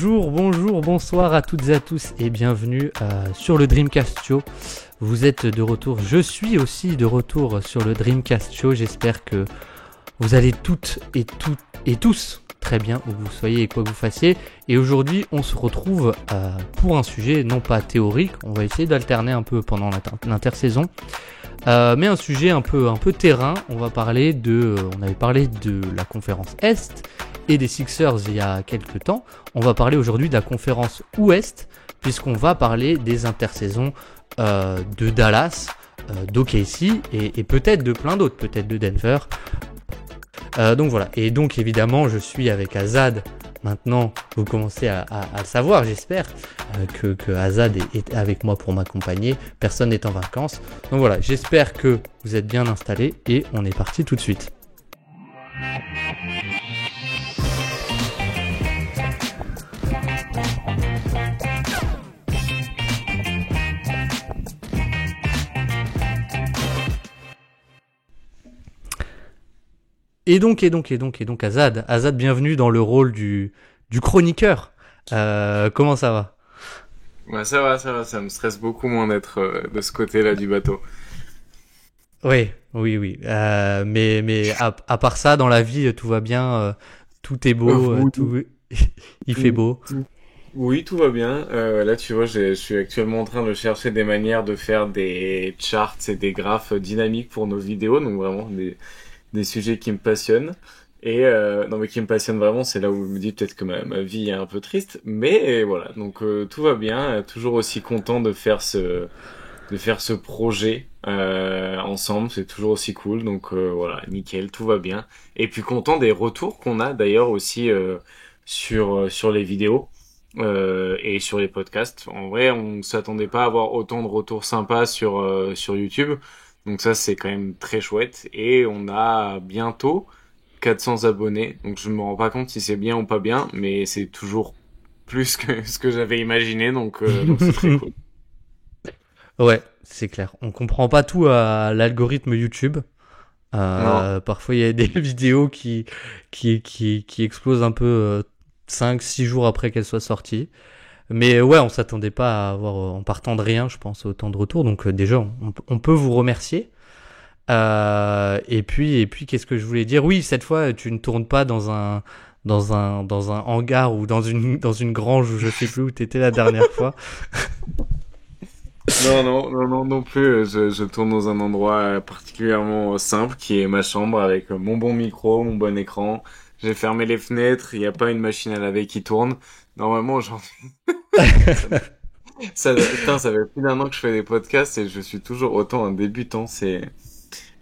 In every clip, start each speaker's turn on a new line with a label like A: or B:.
A: Bonjour, bonsoir à toutes et à tous et bienvenue sur le Dreamcast Show. Vous êtes de retour, je suis aussi de retour sur le Dreamcast Show. J'espère que vous allez toutes et tous très bien où vous soyez et quoi que vous fassiez. Et aujourd'hui, on se retrouve pour un sujet non pas théorique, on va essayer d'alterner un peu pendant l'intersaison. Mais un sujet un peu terrain. On avait parlé de la conférence Est et des Sixers il y a quelques temps. On va parler aujourd'hui de la conférence Ouest, puisqu'on va parler des intersaisons de Dallas, d'OKC et peut-être de plein d'autres, peut-être de Denver. Donc voilà, et donc évidemment je suis avec Azad. Maintenant vous commencez à le savoir, j'espère que Azad est avec moi pour m'accompagner. Personne n'est en vacances, donc voilà, j'espère que vous êtes bien installés et on est parti tout de suite. Et donc Azad, bienvenue dans le rôle du chroniqueur. Comment ça va ?
B: Ouais, ça va, ça me stresse beaucoup moins d'être de ce côté-là du bateau.
A: Oui. Mais à part ça, dans la vie, tout va bien, tout est beau, il fait beau.
B: Oui, tout va bien. Là, tu vois, je suis actuellement en train de chercher des manières de faire des charts et des graphes dynamiques pour nos vidéos, donc vraiment des sujets qui me passionnent. Et non, mais qui me passionnent vraiment, c'est là où je me dis peut-être que ma vie est un peu triste, mais voilà. Donc tout va bien, toujours aussi content de faire ce projet ensemble, c'est toujours aussi cool. Donc voilà, nickel, tout va bien. Et puis content des retours qu'on a d'ailleurs aussi sur les vidéos et sur les podcasts. En vrai, on s'attendait pas à avoir autant de retours sympas sur YouTube. Donc ça, c'est quand même très chouette. Et on a bientôt 400 abonnés. Donc je me rends pas compte si c'est bien ou pas bien, mais c'est toujours plus que ce que j'avais imaginé. Donc c'est très cool.
A: Ouais, c'est clair. On comprend pas tout à l'algorithme YouTube.
B: Non.
A: Parfois, il y a des vidéos qui explosent un peu 5-6 jours après qu'elles soient sorties. Mais ouais, on s'attendait pas à avoir, en partant de rien, je pense, autant de retours. Donc déjà, on peut vous remercier. Et puis, qu'est-ce que je voulais dire ? Oui, cette fois, tu ne tournes pas dans un hangar ou dans une grange où je sais plus où t'étais la dernière fois.
B: Non plus. Je tourne dans un endroit particulièrement simple qui est ma chambre avec mon bon micro, mon bon écran. J'ai fermé les fenêtres, il n'y a pas une machine à laver qui tourne. Normalement, genre, putain, ça fait plus d'1 an que je fais des podcasts et je suis toujours autant un débutant. C'est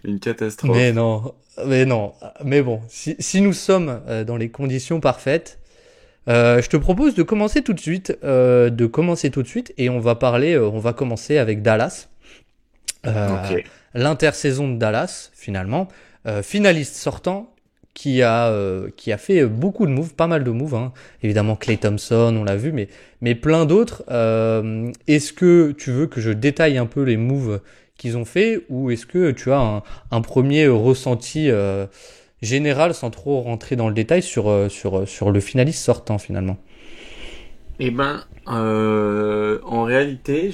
B: une
A: Mais
B: catastrophe.
A: non, mais bon, si nous sommes dans les conditions parfaites, je te propose de commencer tout de suite, et on va commencer avec Dallas,
B: Ok.
A: l'intersaison de Dallas finalement, finaliste sortant qui a fait beaucoup de moves, pas mal de moves, hein. Évidemment Klay Thompson, on l'a vu, mais plein d'autres. Est-ce que tu veux que je détaille un peu les moves qu'ils ont fait, ou est-ce que tu as un premier ressenti général sans trop rentrer dans le détail sur le finaliste sortant finalement?
B: Eh ben, en réalité,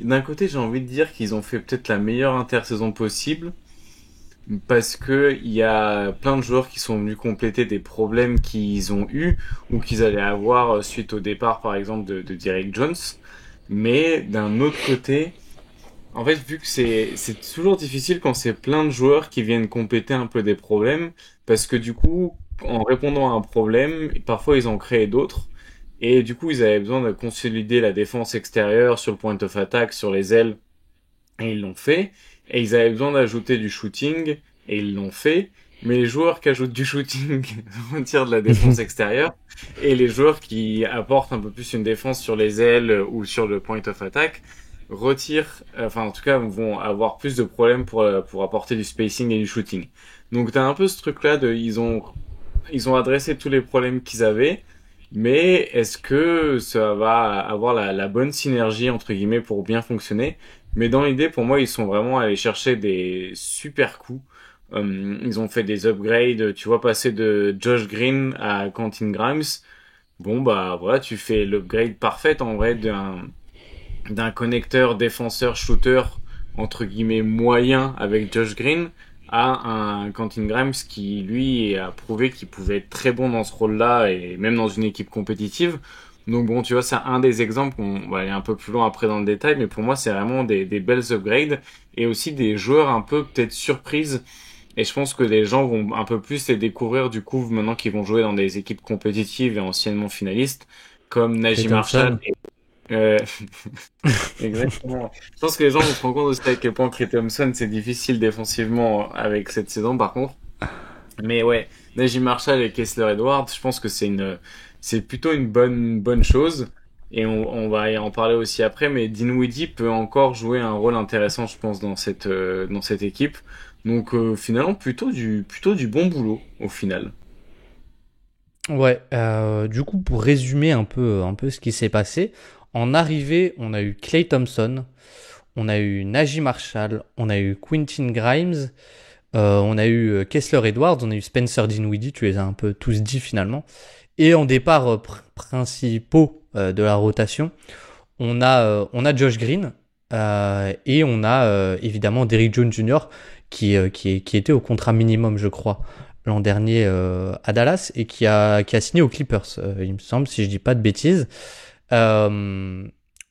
B: d'un côté, j'ai envie de dire qu'ils ont fait peut-être la meilleure intersaison possible, parce que il y a plein de joueurs qui sont venus compléter des problèmes qu'ils ont eus, ou qu'ils allaient avoir suite au départ, par exemple, de Derrick Jones. Mais d'un autre côté, en fait, vu que c'est toujours difficile quand c'est plein de joueurs qui viennent compléter un peu des problèmes, parce que du coup, en répondant à un problème, parfois ils en créent d'autres, et du coup ils avaient besoin de consolider la défense extérieure sur le point of attack, sur les ailes, et ils l'ont fait, et ils avaient besoin d'ajouter du shooting, et ils l'ont fait, mais les joueurs qui ajoutent du shooting retirent de la défense extérieure, et les joueurs qui apportent un peu plus une défense sur les ailes ou sur le point of attack retirent, enfin en tout cas vont avoir plus de problèmes pour apporter du spacing et du shooting. Donc t'as un peu ce truc là de ils ont adressé tous les problèmes qu'ils avaient, mais est-ce que ça va avoir la bonne synergie entre guillemets pour bien fonctionner? Mais dans l'idée, pour moi, ils sont vraiment allés chercher des super coups. Ils ont fait des upgrades, tu vois, passer de Josh Green à Quentin Grimes. bon bah voilà, tu fais l'upgrade parfait en vrai d'un connecteur défenseur shooter entre guillemets moyen avec Josh Green à un Quentin Grimes qui lui a prouvé qu'il pouvait être très bon dans ce rôle-là et même dans une équipe compétitive. Donc bon, tu vois, c'est un des exemples. On va aller un peu plus loin après dans le détail, mais pour moi, c'est vraiment des belles upgrades et aussi des joueurs un peu peut-être surprises. Et je pense que les gens vont un peu plus les découvrir du coup maintenant qu'ils vont jouer dans des équipes compétitives et anciennement finalistes, comme
A: Klay
B: Najee Marshall.
A: Thompson.
B: Euh, Exactement. Je pense que les gens vont se rendre compte aussi à quel point Klay Thompson c'est difficile défensivement avec cette saison par contre. Mais ouais, Najee Marshall et Kessler Edwards, je pense que c'est plutôt une bonne chose. Et on va y en parler aussi après, mais Dinwiddie peut encore jouer un rôle intéressant, je pense, dans cette équipe. Donc finalement plutôt du bon boulot au final.
A: Ouais, du coup, pour résumer un peu ce qui s'est passé, en arrivée, on a eu Klay Thompson, on a eu Najee Marshall, on a eu Quentin Grimes, on a eu Kessler Edwards, on a eu Spencer Dinwiddie, tu les as un peu tous dit finalement. Et en départ principaux de la rotation, on a Josh Green et on a évidemment Derrick Jones Jr. Qui était au contrat minimum, je crois, l'an dernier à Dallas et qui a signé aux Clippers, il me semble, si je dis pas de bêtises. Euh,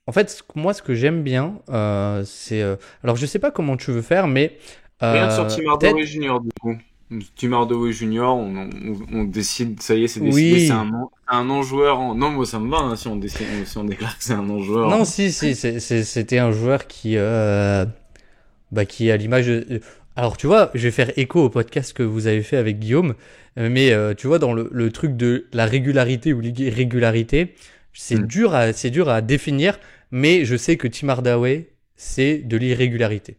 A: En fait, moi, ce que j'aime bien, c'est... alors, je sais pas comment tu veux faire, mais
B: Regarde sur Tim
A: peut-être...
B: Hardaway Jr. du coup. Tim Hardaway Jr. On décide, ça y est, c'est décidé,
A: Oui.
B: c'est un non-joueur. Non, moi ça me va hein, si on décide, si on déclare que c'est un non-joueur.
A: Non, si, c'était un joueur qui à l'image alors tu vois, je vais faire écho au podcast que vous avez fait avec Guillaume, mais tu vois dans le truc de la régularité ou l'irrégularité,
B: Hmm.
A: c'est dur à définir, mais je sais que Tim Hardaway c'est de l'irrégularité.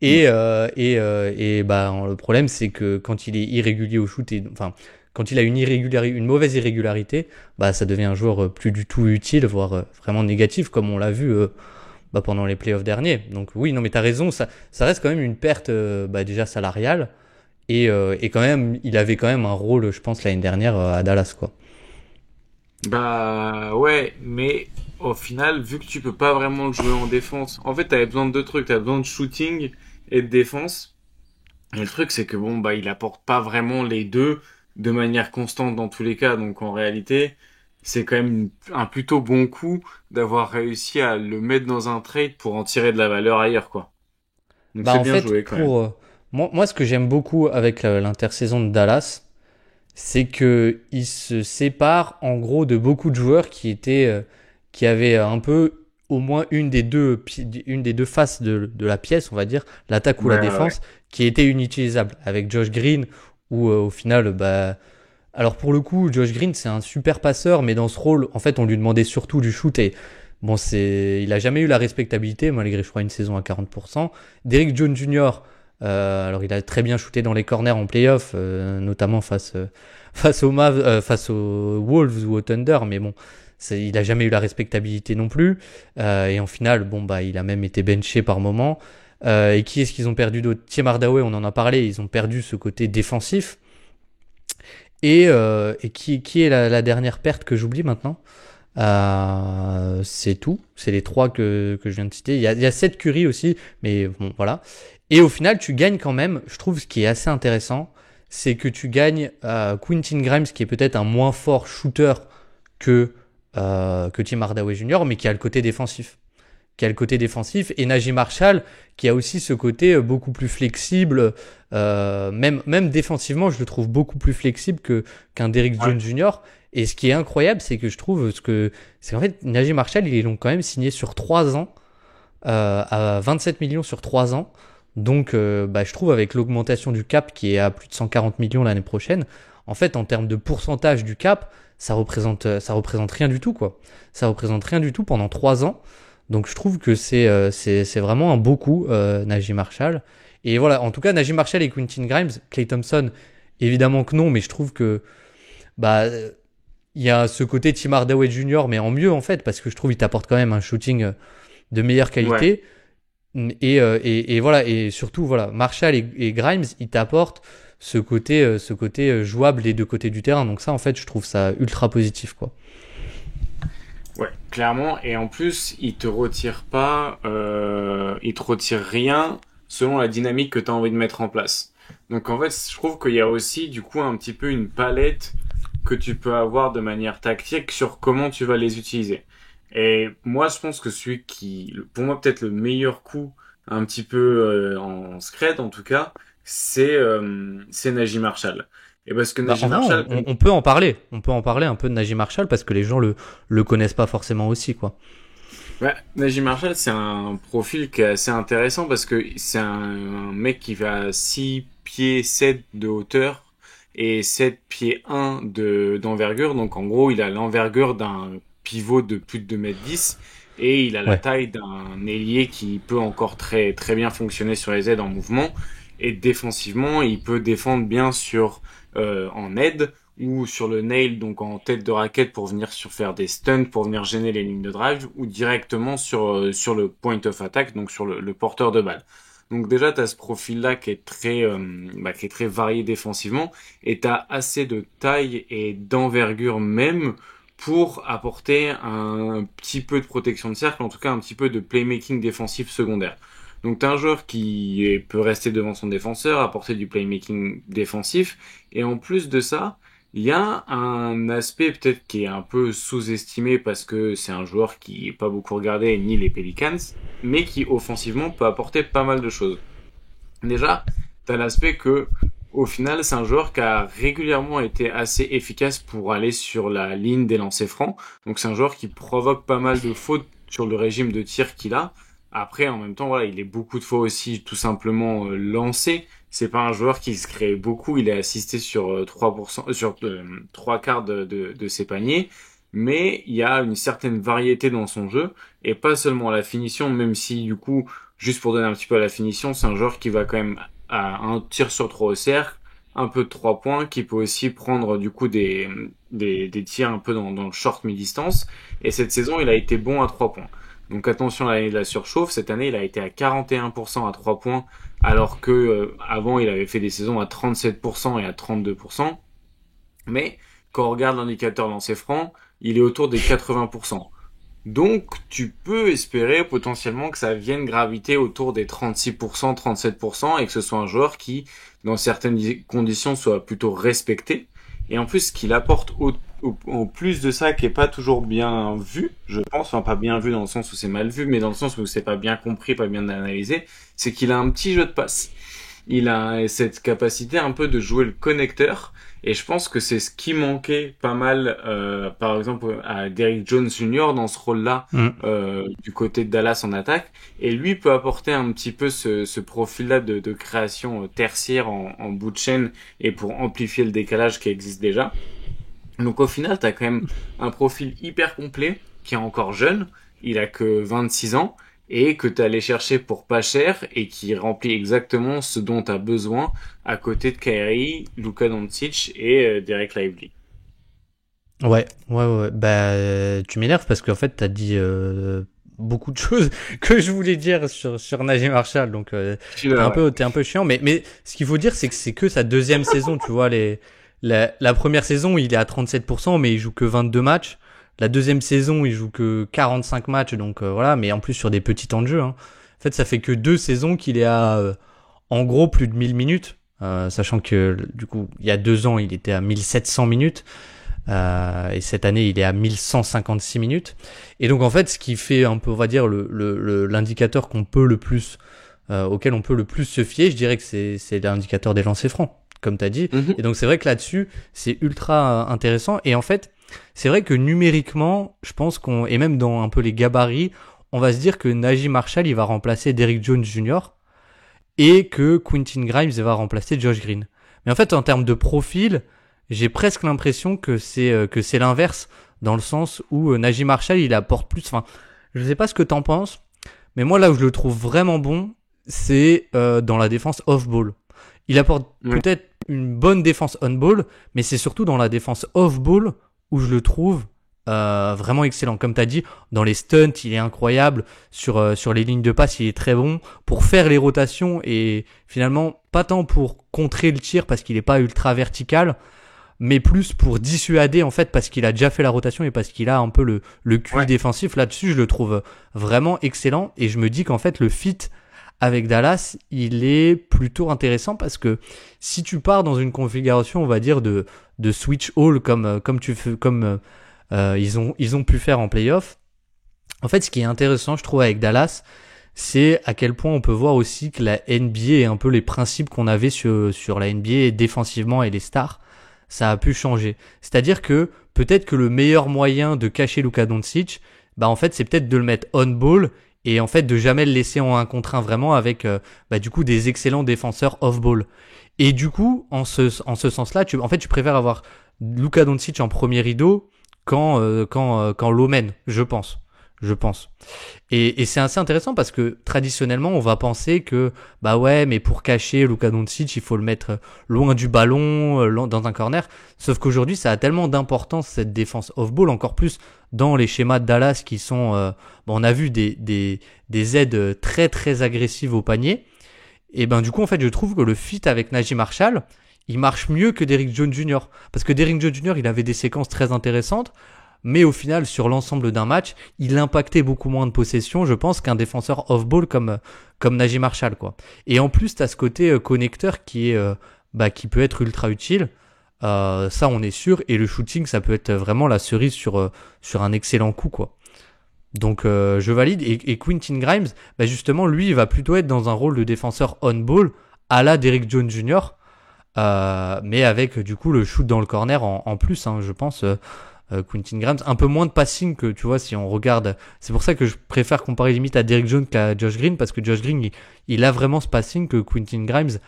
A: Et bah le problème c'est que quand il est irrégulier au shoot, enfin quand il a une mauvaise irrégularité, bah ça devient un joueur plus du tout utile, voire vraiment négatif, comme on l'a vu bah, pendant les playoffs derniers. Donc oui, non mais t'as raison, ça reste quand même une perte bah, déjà salariale et quand même il avait quand même un rôle, je pense l'année dernière à Dallas quoi.
B: Bah ouais, mais au final, vu que tu peux pas vraiment le jouer en défense, en fait t'avais besoin de deux trucs, t'avais besoin de shooting et de défense. Et le truc c'est que bon bah il apporte pas vraiment les deux de manière constante dans tous les cas, donc en réalité c'est quand même un plutôt bon coup d'avoir réussi à le mettre dans un trade pour en tirer de la valeur ailleurs quoi. Donc
A: Bah
B: c'est
A: en
B: bien
A: fait
B: joué quand même.
A: moi ce que j'aime beaucoup avec l'intersaison de Dallas, c'est que il se sépare en gros de beaucoup de joueurs qui avaient un peu au moins une des deux faces de la pièce, on va dire, l'attaque ou la
B: Ouais, ouais, ouais.
A: défense, qui était inutilisable. Avec Josh Green, où au final, bah, alors pour le coup, Josh Green, c'est un super passeur, mais dans ce rôle, en fait, on lui demandait surtout du shoot et bon, il a jamais eu la respectabilité, malgré, je crois, une saison à 40%. Derrick Jones Jr., alors il a très bien shooté dans les corners en playoff, notamment face aux Wolves ou au Thunder, mais bon, il a jamais eu la respectabilité non plus. Et en finale, bon bah, il a même été benché par moment. Et qui est-ce qu'ils ont perdu d'autre? Tim Hardaway, on en a parlé, ils ont perdu ce côté défensif. Et qui est la dernière perte que j'oublie maintenant? C'est tout. C'est les trois que je viens de citer. Il y a Seth Curry aussi, mais bon, voilà. Et au final, tu gagnes quand même. Je trouve ce qui est assez intéressant, c'est que tu gagnes Quentin Grimes, qui est peut-être un moins fort shooter que Tim Hardaway Jr., mais qui a le côté défensif. Et Najee Marshall, qui a aussi ce côté beaucoup plus flexible, même défensivement, je le trouve beaucoup plus flexible qu'un Derrick
B: Ouais.
A: Jones Jr. Et ce qui est incroyable, c'est que je trouve c'est qu'en fait, Najee Marshall, ils l'ont quand même signé sur 3 ans, à 27 millions sur 3 ans. Donc, bah, je trouve avec l'augmentation du cap qui est à plus de 140 millions l'année prochaine, en fait, en termes de pourcentage du cap, ça représente rien du tout, quoi. Ça représente rien du tout pendant 3 ans. Donc, je trouve que c'est vraiment un beau coup, Najee Marshall. Et voilà, en tout cas, Najee Marshall et Quentin Grimes, Klay Thompson, évidemment que non, mais je trouve que, bah, il y a ce côté Tim Hardaway Jr., mais en mieux, en fait, parce que je trouve qu'il t'apporte quand même un shooting de meilleure
B: Ouais.
A: qualité. Et voilà, et surtout, voilà, Marshall et Grimes, ils t'apportent ce côté jouable des deux côtés du terrain. Donc ça, en fait, je trouve ça ultra positif, quoi.
B: Ouais, clairement. Et en plus, il te retire rien selon la dynamique que tu as envie de mettre en place. Donc en fait, je trouve qu'il y a aussi du coup un petit peu une palette que tu peux avoir de manière tactique sur comment tu vas les utiliser. Et moi, je pense que pour moi peut-être le meilleur coup, un petit peu en scred en tout cas, c'est Najee Marshall. Et parce que
A: Bah,
B: Najee
A: en vrai,
B: Marshall,
A: on peut en parler. On peut en parler un peu de Najee Marshall parce que les gens le connaissent pas forcément aussi, quoi.
B: ouais, Najee Marshall, c'est un profil qui est assez intéressant parce que c'est un mec qui va 6 pieds 7 de hauteur et 7 pieds 1 d'envergure. Donc en gros, il a l'envergure d'un pivot de plus de 2,10 m et il a la
A: Ouais.
B: taille d'un ailier qui peut encore très très bien fonctionner sur les aides en mouvement. Et défensivement, il peut défendre bien en aide ou sur le nail, donc en tête de raquette pour venir faire des stunts, pour venir gêner les lignes de drive, ou directement sur le point of attack, donc sur le porteur de balle. Donc déjà, tu as ce profil-là qui est très varié défensivement, et tu as assez de taille et d'envergure même pour apporter un petit peu de protection de cercle, en tout cas un petit peu de playmaking défensif secondaire. Donc t'as un joueur peut rester devant son défenseur, apporter du playmaking défensif, et en plus de ça, il y a un aspect peut-être qui est un peu sous-estimé parce que c'est un joueur qui est pas beaucoup regardé, ni les Pelicans, mais qui offensivement peut apporter pas mal de choses. Déjà, t'as l'aspect que, au final, c'est un joueur qui a régulièrement été assez efficace pour aller sur la ligne des lancers francs. Donc c'est un joueur qui provoque pas mal de fautes sur le régime de tir qu'il a. Après, en même temps, voilà, il est beaucoup de fois aussi tout simplement lancé. C'est pas un joueur qui se crée beaucoup. Il est assisté sur 3%, sur 3/4 de ses paniers. Mais il y a une certaine variété dans son jeu et pas seulement à la finition, même si du coup, juste pour donner un petit peu à la finition, c'est un joueur qui va quand même à un tir sur 3 au cercle, un peu de 3 points, qui peut aussi prendre du coup des tirs un peu dans le short mi-distance. Et cette saison, il a été bon à 3 points. Donc attention à l'année de la surchauffe. Cette année, il a été à 41% à 3 points, alors que avant, il avait fait des saisons à 37% et à 32%. Mais quand on regarde l'indicateur lancé franc, il est autour des 80%. Donc, tu peux espérer potentiellement que ça vienne graviter autour des 36%, 37% et que ce soit un joueur qui, dans certaines conditions, soit plutôt respecté. Et en plus, ce qu'il apporte au plus de ça, qui est pas toujours bien vu, je pense, enfin pas bien vu dans le sens où c'est mal vu, mais dans le sens où c'est pas bien compris, pas bien analysé, c'est qu'il a un petit jeu de passe. Il a cette capacité un peu de jouer le connecteur. Et je pense que c'est ce qui manquait pas mal, par exemple, à Derrick Jones Jr. dans ce rôle-là,
A: Mm.
B: du côté de Dallas en attaque. Et lui peut apporter un petit peu ce profil-là de création tertiaire en bout de chaîne et pour amplifier le décalage qui existe déjà. Donc au final, t'as quand même un profil hyper complet, qui est encore jeune, il a que 26 ans, et que t'es allé chercher pour pas cher, et qui remplit exactement ce dont t'as besoin à côté de Kyrie, Luka Doncic et Derek Lively.
A: Ouais. Bah, tu m'énerves parce qu'en fait, t'as dit beaucoup de choses que je voulais dire sur Najee Marshall. Donc,
B: Ouais.
A: t'es un peu chiant. Mais ce qu'il faut dire, c'est que sa deuxième saison, tu vois, la première saison, il est à 37%, mais il joue que 22 matchs. La deuxième saison, il joue que 45 matchs. Donc, voilà. Mais en plus, sur des petits temps de jeu, hein. En fait, ça fait que 2 saisons qu'il est à, en gros, plus de 1000 minutes. Sachant que, du coup, il y a 2 ans, il était à 1700 minutes. Et cette année, il est à 1156 minutes. Et donc, en fait, ce qui fait un peu, on va dire, l'indicateur qu'on peut le plus, auquel on peut le plus se fier, je dirais que c'est l'indicateur des lancers francs, comme t'as dit.
B: Mhm.
A: Et donc, c'est vrai que là-dessus, c'est ultra intéressant. Et en fait, c'est vrai que numériquement, je pense et même dans un peu les gabarits, on va se dire que Najee Marshall, il va remplacer Derrick Jones Jr. et que Quentin Grimes, il va remplacer Josh Green. Mais en fait, en termes de profil, j'ai presque l'impression que c'est l'inverse, dans le sens où Najee Marshall, il apporte plus. Enfin, je sais pas ce que t'en penses, mais moi là où je le trouve vraiment bon, c'est dans la défense off-ball. Il apporte
B: Ouais.
A: peut-être une bonne défense on-ball, mais c'est surtout dans la défense off-ball où je le trouve vraiment excellent. Comme tu as dit, dans les stunts, il est incroyable. Sur les lignes de passe, il est très bon. Pour faire les rotations et finalement, pas tant pour contrer le tir parce qu'il est pas ultra vertical, mais plus pour dissuader en fait parce qu'il a déjà fait la rotation et parce qu'il a un peu le QI
B: Ouais.
A: défensif. Là-dessus, je le trouve vraiment excellent et je me dis qu'en fait, le fit avec Dallas, il est plutôt intéressant parce que si tu pars dans une configuration, on va dire, de switch all comme tu fais, comme ils ont pu faire en playoff. En fait, ce qui est intéressant, je trouve, avec Dallas, c'est à quel point on peut voir aussi que la NBA et un peu les principes qu'on avait sur la NBA défensivement et les stars, ça a pu changer. C'est-à-dire que peut-être que le meilleur moyen de cacher Luka Doncic, bah en fait, c'est peut-être de le mettre on ball et en fait de jamais le laisser en 1 contre 1 vraiment avec bah du coup des excellents défenseurs off ball. Et du coup, en ce sens-là, tu préfères avoir Luka Doncic en premier rideau quand l'eau mène, je pense. Je pense. Et c'est assez intéressant parce que traditionnellement, on va penser que bah ouais, mais pour cacher Luka Doncic, il faut le mettre loin du ballon, dans un corner. Sauf qu'aujourd'hui, ça a tellement d'importance cette défense off-ball, encore plus dans les schémas de Dallas qui sont, bon, on a vu des aides très très agressives au panier. Et ben du coup, en fait, je trouve que le fit avec Najee Marshall, il marche mieux que Derrick Jones Jr. Parce que Derrick Jones Jr., il avait des séquences très intéressantes, mais au final, sur l'ensemble d'un match, il impactait beaucoup moins de possession, je pense, qu'un défenseur off-ball comme Najee Marshall, quoi. Et en plus, t'as ce côté connecteur qui peut être ultra utile. Ça, on est sûr. Et le shooting, ça peut être vraiment la cerise sur un excellent coup, quoi. Donc je valide. Et Quentin Grimes, bah justement, lui, il va plutôt être dans un rôle de défenseur on-ball à la Derrick Jones Jr., mais avec du coup le shoot dans le corner en plus, hein, je pense. Quentin Grimes, un peu moins de passing que tu vois si on regarde. C'est pour ça que je préfère comparer limite à Derrick Jones qu'à Josh Green parce que Josh Green il a vraiment ce passing que Quentin Grimes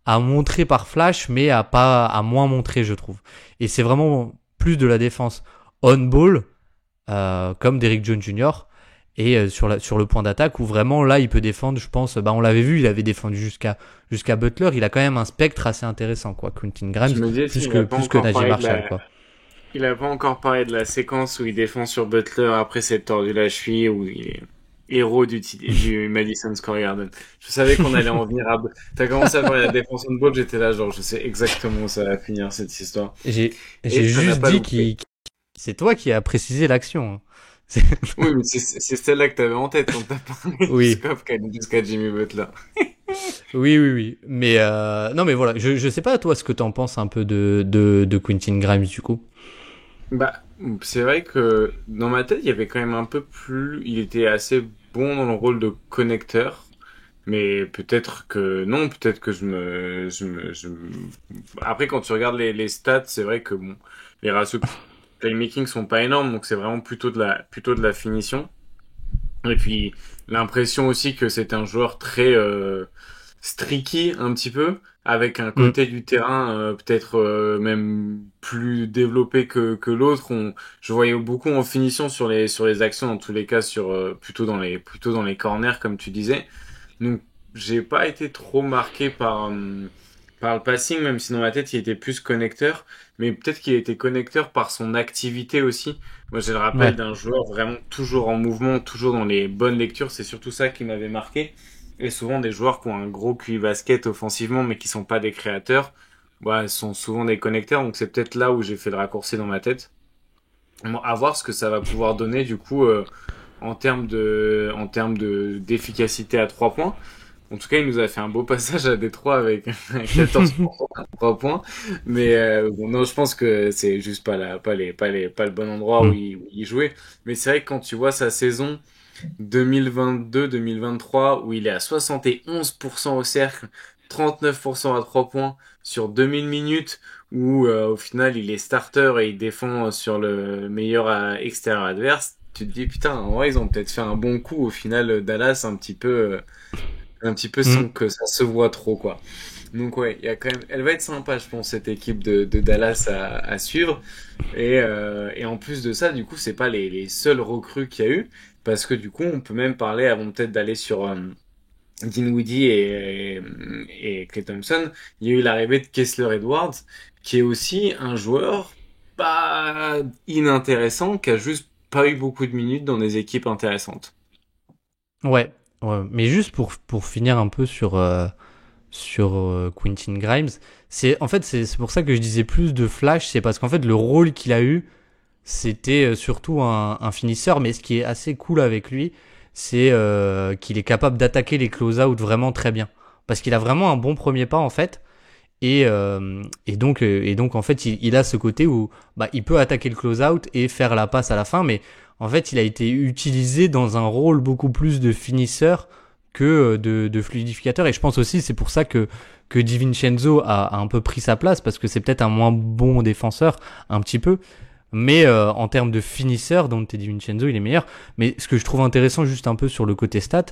A: a montré par flash mais a moins montré je trouve. Et c'est vraiment plus de la défense on ball comme Derrick Jones Jr. Et sur le point d'attaque où vraiment là il peut défendre, je pense, bah on l'avait vu, il avait défendu jusqu'à Butler, il a quand même un spectre assez intéressant quoi, Quentin
B: Je
A: Grimes
B: me disais
A: plus
B: s'il
A: que
B: a pas
A: plus que
B: encore
A: Najee
B: parlé de
A: Marshall
B: la,
A: quoi.
B: il a pas encore parlé de la séquence où il défend sur Butler après s'être tordu la cheville, où il est héros du Madison Square Garden. Je savais qu'on allait en venir à... T'as commencé à parler de la défense on ball, j'étais là genre je sais exactement où ça va finir cette histoire.
A: J'ai
B: Et ça n'a
A: juste
B: pas
A: dit
B: loupé.
A: c'est toi qui as précisé l'action, hein. C'est-
B: Oui, mais c'est celle-là que t'avais en tête quand t'as parlé du
A: Oui,
B: scope jusqu'à Jimmy Butler.
A: oui. Mais non, mais voilà, je sais pas toi ce que t'en penses un peu de Quentin Grimes du coup.
B: Bah, c'est vrai que dans ma tête, il y avait quand même un peu plus... Il était assez bon dans le rôle de connecteur. Mais peut-être que non, peut-être que Après, quand tu regardes les stats, c'est vrai que bon, les ratios playmaking sont pas énormes, donc c'est vraiment plutôt de la finition. Et puis, l'impression aussi que c'est un joueur très streaky un petit peu, avec un
A: Mm.
B: côté du terrain peut-être même plus développé que l'autre. Je voyais beaucoup en finition sur les actions, dans tous les cas, plutôt dans les corners, comme tu disais. Donc, j'ai pas été trop marqué par le passing, même si dans ma tête, il était plus connecteur. Mais peut-être qu'il était connecteur par son activité aussi. Moi, j'ai le rappel
A: Ouais.
B: d'un joueur vraiment toujours en mouvement, toujours dans les bonnes lectures. C'est surtout ça qui m'avait marqué. Et souvent, des joueurs qui ont un gros QI basket offensivement, mais qui sont pas des créateurs, ouais, sont souvent des connecteurs. Donc, c'est peut-être là où j'ai fait le raccourci dans ma tête. Bon, à voir ce que ça va pouvoir donner, du coup, en termes d'efficacité à 3 points. En tout cas, il nous a fait un beau passage à Détroit avec 14% à 3 points. Mais bon, non, je pense que c'est juste pas le bon endroit
A: Mm.
B: où il jouait. Mais c'est vrai que quand tu vois sa saison 2022-2023 où il est à 71% au cercle, 39% à 3 points sur 2000 minutes, où au final il est starter et il défend sur le meilleur extérieur adverse, tu te dis putain, en vrai ils ont peut-être fait un bon coup au final Dallas un petit peu
A: Mm.
B: sans que ça se voit trop quoi. Donc ouais, il y a quand même, elle va être sympa je pense cette équipe de Dallas à suivre et en plus de ça du coup c'est pas les seuls recrues qu'il y a eu parce que du coup on peut même parler avant peut-être d'aller sur Dinwiddie et Klay Thompson, il y a eu l'arrivée de Kessler Edwards qui est aussi un joueur pas inintéressant, qui a juste pas eu beaucoup de minutes dans des équipes intéressantes.
A: Ouais, ouais. Mais juste pour finir un peu sur Quentin Grimes, c'est pour ça que je disais plus de flash, c'est parce qu'en fait le rôle qu'il a eu, c'était surtout un finisseur, mais ce qui est assez cool avec lui, c'est qu'il est capable d'attaquer les close-out vraiment très bien. Parce qu'il a vraiment un bon premier pas en fait. Et donc en fait il a ce côté où bah, il peut attaquer le close-out et faire la passe à la fin, mais en fait il a été utilisé dans un rôle beaucoup plus de finisseur que de fluidificateur. Et je pense aussi c'est pour ça que DiVincenzo a un peu pris sa place, parce que c'est peut-être un moins bon défenseur, un petit peu. Mais en termes de finisseur, Dante DiVincenzo il est meilleur. Mais ce que je trouve intéressant juste un peu sur le côté stat,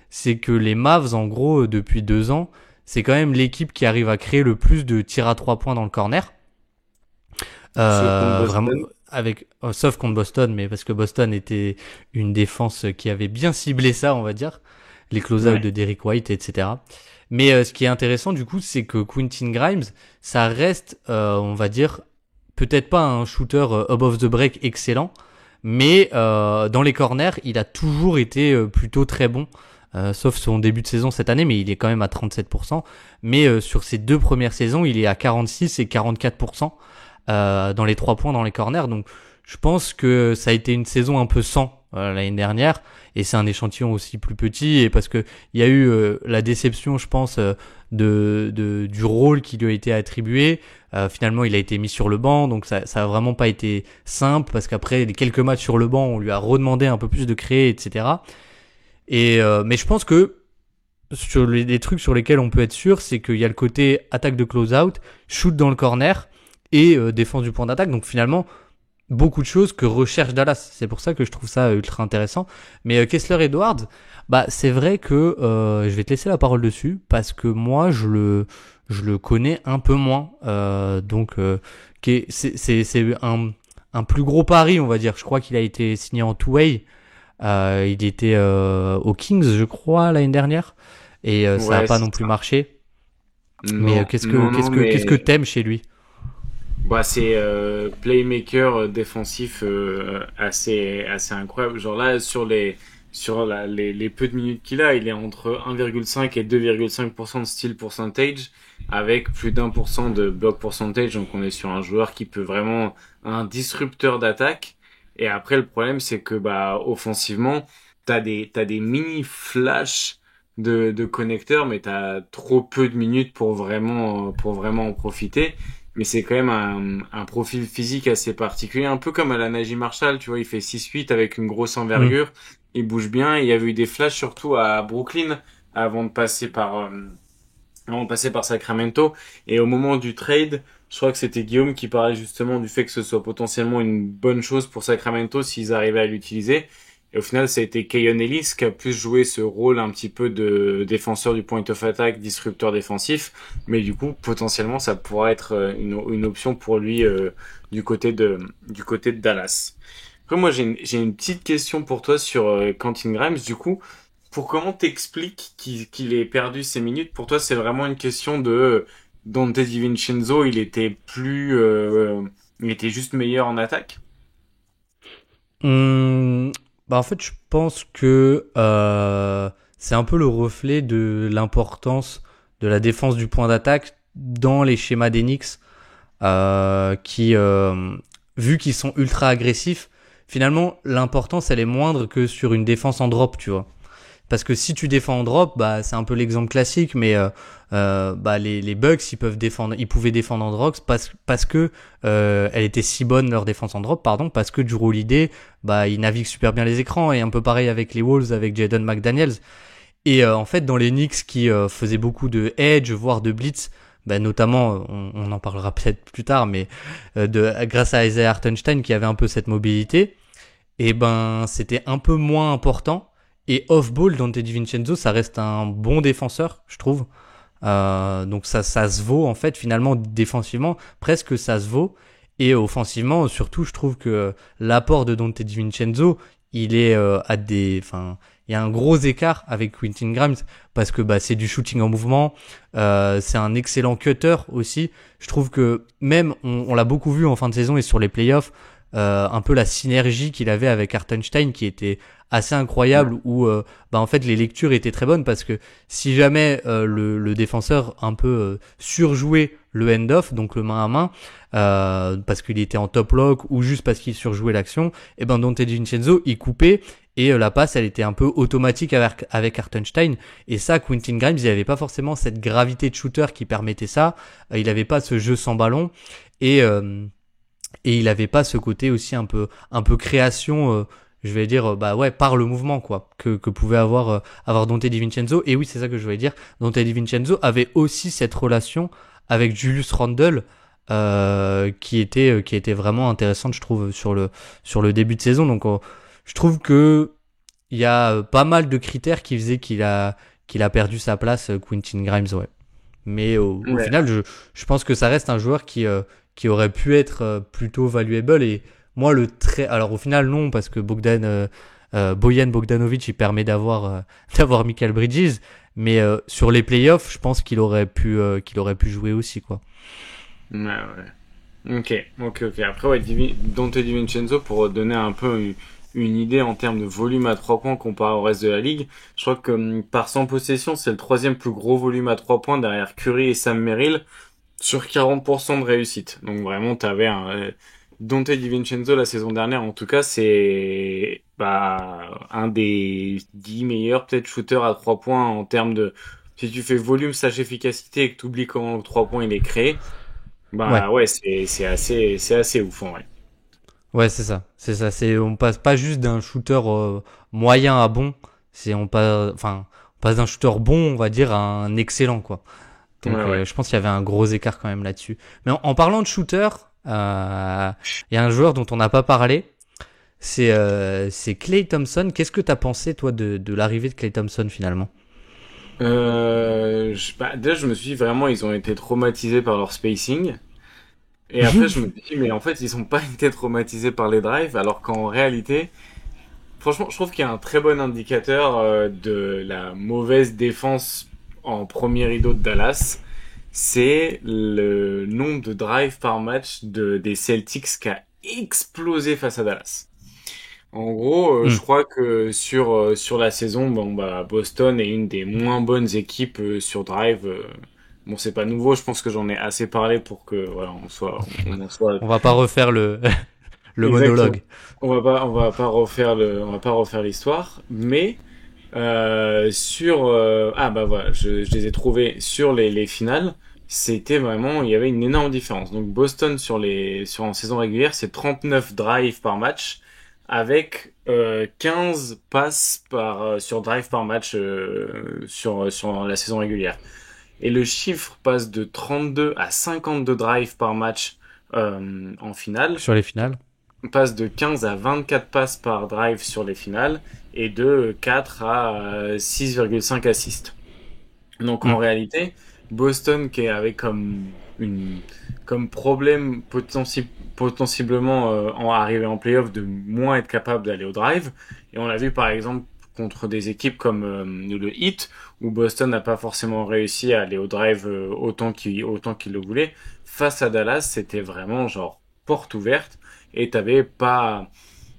A: c'est que les Mavs en gros depuis 2 ans, c'est quand même l'équipe qui arrive à créer le plus de tirs à 3 points dans le corner.
B: Sauf contre
A: Vraiment,
B: Boston.
A: sauf contre Boston, mais parce que Boston était une défense qui avait bien ciblé ça, on va dire, les close-out
B: Ouais.
A: de Derrick White, etc. Mais ce qui est intéressant du coup, c'est que Quentin Grimes, ça reste, on va dire, peut-être pas un shooter above the break excellent, mais dans les corners, il a toujours été plutôt très bon. Sauf son début de saison cette année, mais il est quand même à 37%. Mais sur ses 2 premières saisons, il est à 46 et 44% dans les 3 points dans les corners. Donc je pense que ça a été une saison un peu sans l'année dernière, et c'est un échantillon aussi plus petit, et parce que il y a eu la déception, je pense, du rôle qui lui a été attribué. Finalement, il a été mis sur le banc, donc ça a vraiment pas été simple, parce qu'après les quelques matchs sur le banc, on lui a redemandé un peu plus de créer, etc. Mais je pense que sur les trucs sur lesquels on peut être sûr, c'est qu'il y a le côté attaque de close-out, shoot dans le corner et défense du point d'attaque. Donc finalement, beaucoup de choses que recherche Dallas. C'est pour ça que je trouve ça ultra intéressant. Mais Kessler Edwards, bah c'est vrai que je vais te laisser la parole dessus, parce que moi je le connais un peu moins. C'est un plus gros pari, on va dire. Je crois qu'il a été signé en two-way. Il était aux Kings, je crois, l'année dernière, et ça a
B: Ouais,
A: pas
B: c'est
A: non plus
B: ça.
A: marché. Mais
B: Non, non, non,
A: qu'est-ce que
B: mais
A: t'aimes chez lui?
B: bah, c'est playmaker défensif assez incroyable. Genre là, les peu de minutes qu'il a, il est entre 1,5 et 2,5% de steal percentage, avec plus d'1% de block percentage. Donc on est sur un joueur qui peut vraiment un disrupteur d'attaque. Et après, le problème, c'est que bah offensivement, t'as des mini flashs de connecteurs, mais t'as trop peu de minutes pour vraiment en profiter. Mais c'est quand même un profil physique assez particulier, un peu comme à la Najee Marshall, tu vois, il fait 6-8 avec une grosse
A: Hmm.
B: envergure, il bouge bien. Il y avait eu des flashs surtout à Brooklyn avant de passer par Sacramento. Et au moment du trade, je crois que c'était Guillaume qui parlait justement du fait que ce soit potentiellement une bonne chose pour Sacramento s'ils arrivaient à l'utiliser. Et au final, ça a été Keyon Ellis qui a plus joué ce rôle un petit peu de défenseur du point of attack, disrupteur défensif. Mais du coup, potentiellement, ça pourrait être une option pour lui du côté de Dallas. Après, moi, j'ai une petite question pour toi sur Quentin Grimes. Du coup, pour comment t'expliques qu'il ait perdu ses minutes? Pour toi, c'est vraiment une question de Dante DiVincenzo, il était juste meilleur en attaque?
A: Bah en fait, je pense que c'est un peu le reflet de l'importance de la défense du point d'attaque dans les schémas d'Enix, qui, vu qu'ils sont ultra agressifs, finalement, l'importance, elle est moindre que sur une défense en drop, tu vois. Parce que si tu défends en drop, bah c'est un peu l'exemple classique, mais bah les Bucks ils pouvaient défendre en drop parce que elle était si bonne leur défense en drop, pardon, parce que Jrue Holiday, bah il navigue super bien les écrans, et un peu pareil avec les Wolves avec Jaden McDaniels. Et en fait dans les Knicks qui faisaient beaucoup de edge, voire de blitz, bah notamment on en parlera peut-être plus tard, mais grâce à Isaiah Hartenstein qui avait un peu cette mobilité, et ben c'était un peu moins important. Et off-ball, Dante DiVincenzo, ça reste un bon défenseur, je trouve. Donc ça se vaut, en fait, finalement, défensivement, presque ça se vaut. Et offensivement, surtout, je trouve que l'apport de Dante DiVincenzo, il est il y a un gros écart avec Quentin Grimes parce que bah c'est du shooting en mouvement, c'est un excellent cutter aussi. Je trouve que même on l'a beaucoup vu en fin de saison et sur les playoffs, un peu la synergie qu'il avait avec Hartenstein qui était assez incroyable où bah en fait les lectures étaient très bonnes parce que si jamais le défenseur un peu surjouait le hand-off, donc le main à main, parce qu'il était en top lock ou juste parce qu'il surjouait l'action, et ben Donte DiVincenzo il coupait et la passe elle était un peu automatique avec Hartenstein, et ça Quentin Grimes il avait pas forcément cette gravité de shooter qui permettait ça, il avait pas ce jeu sans ballon et il avait pas ce côté aussi un peu création, je vais dire bah ouais par le mouvement quoi que pouvait avoir Donte DiVincenzo. Et oui c'est ça que je voulais dire, Donte DiVincenzo avait aussi cette relation avec Julius Randle qui était vraiment intéressante je trouve sur le début de saison. Donc je trouve que il y a pas mal de critères qui faisaient qu'il a perdu sa place, Quentin Grimes, ouais. Mais au final je pense que ça reste un joueur qui aurait pu être plutôt valuable. Et moi alors au final non parce que Bojan Bogdanovic il permet d'avoir Michael Bridges, mais sur les playoffs je pense qu'il aurait pu jouer aussi quoi.
B: Ouais. Ok. Après, ouais, Donte DiVincenzo, pour donner un peu une idée en termes de volume à 3 points comparé au reste de la ligue, je crois que par 100 possessions, c'est le troisième plus gros volume à 3 points derrière Curry et Sam Merrill sur 40% de réussite. Donc vraiment, t'avais Donte DiVincenzo la saison dernière, en tout cas, c'est un des 10 meilleurs peut-être shooters à 3 points en termes de si tu fais volume, slash efficacité et que tu oublies comment le 3 points il est créé. Ouais, c'est assez ouf en vrai.
A: Ouais, c'est ça. On passe pas juste d'un shooter moyen à bon, on passe d'un shooter bon, on va dire, à un excellent quoi. Donc
B: Ouais.
A: je pense qu'il y avait un gros écart quand même là-dessus. Mais en parlant de shooter, il y a un joueur dont on n'a pas parlé, c'est Klay Thompson. Qu'est-ce que t'as pensé toi de l'arrivée de Klay Thompson finalement?
B: Déjà, je me suis dit vraiment, ils ont été traumatisés par leur spacing. Et après, je me suis dit, mais en fait, ils ont pas été traumatisés par les drives, alors qu'en réalité, franchement, je trouve qu'il y a un très bon indicateur de la mauvaise défense en premier rideau de Dallas. C'est le nombre de drives par match des Celtics qui a explosé face à Dallas. En gros, je crois que sur la saison, Boston est une des moins bonnes équipes sur drive. Bon, c'est pas nouveau. Je pense que j'en ai assez parlé pour que voilà, on en soit.
A: On va pas refaire le
B: Exactement.
A: monologue.
B: On va pas refaire l'histoire. Mais voilà, je les ai trouvés sur les finales. C'était vraiment, il y avait une énorme différence. Donc Boston en saison régulière, c'est 39 drives par match, avec 15 passes sur drive par match sur la saison régulière. Et le chiffre passe de 32 à 52 drives par match en finale.
A: Sur les finales.
B: Passe de 15 à 24 passes par drive sur les finales et de 4 à 6,5 assists. Donc en réalité, Boston qui avait comme problème potentiellement en arriver en playoff de moins être capable d'aller au drive. Et on l'a vu par exemple contre des équipes comme le Heat où Boston n'a pas forcément réussi à aller au drive autant qu'il le voulait. Face à Dallas, c'était vraiment genre porte ouverte et t'avais pas.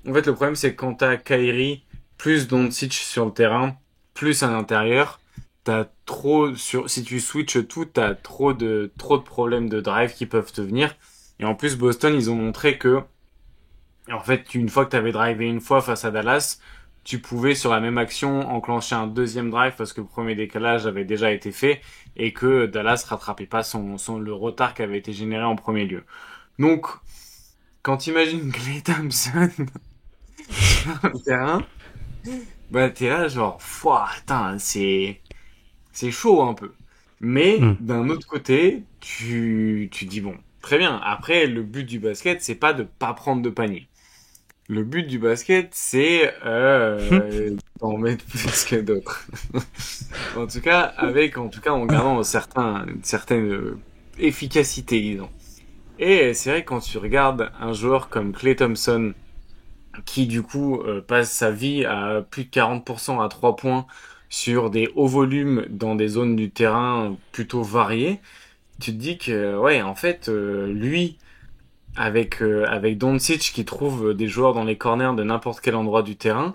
B: En fait, le problème c'est que quand t'as Kyrie plus Doncic sur le terrain, plus à l'intérieur, si tu switches tout, t'as trop de problèmes de drive qui peuvent te venir. Et en plus, Boston, ils ont montré que, en fait, une fois que t'avais drivé une fois face à Dallas, tu pouvais, sur la même action, enclencher un deuxième drive parce que le premier décalage avait déjà été fait et que Dallas rattrapait pas le retard qui avait été généré en premier lieu. Donc, quand t'imagines Klay Thompson sur le terrain, t'es là genre, attends, c'est chaud un peu. Mais d'un autre côté, tu dis bon, très bien. Après, le but du basket, c'est pas de pas prendre de panier. Le but du basket, c'est d'en mettre plus que d'autres. En tout cas, en gardant une certaine efficacité, disons. Et c'est vrai que quand tu regardes un joueur comme Klay Thompson qui du coup passe sa vie à plus de 40% à 3 points sur des hauts volumes dans des zones du terrain plutôt variées, tu te dis que ouais, en fait, lui, avec Doncic qui trouve des joueurs dans les corners de n'importe quel endroit du terrain,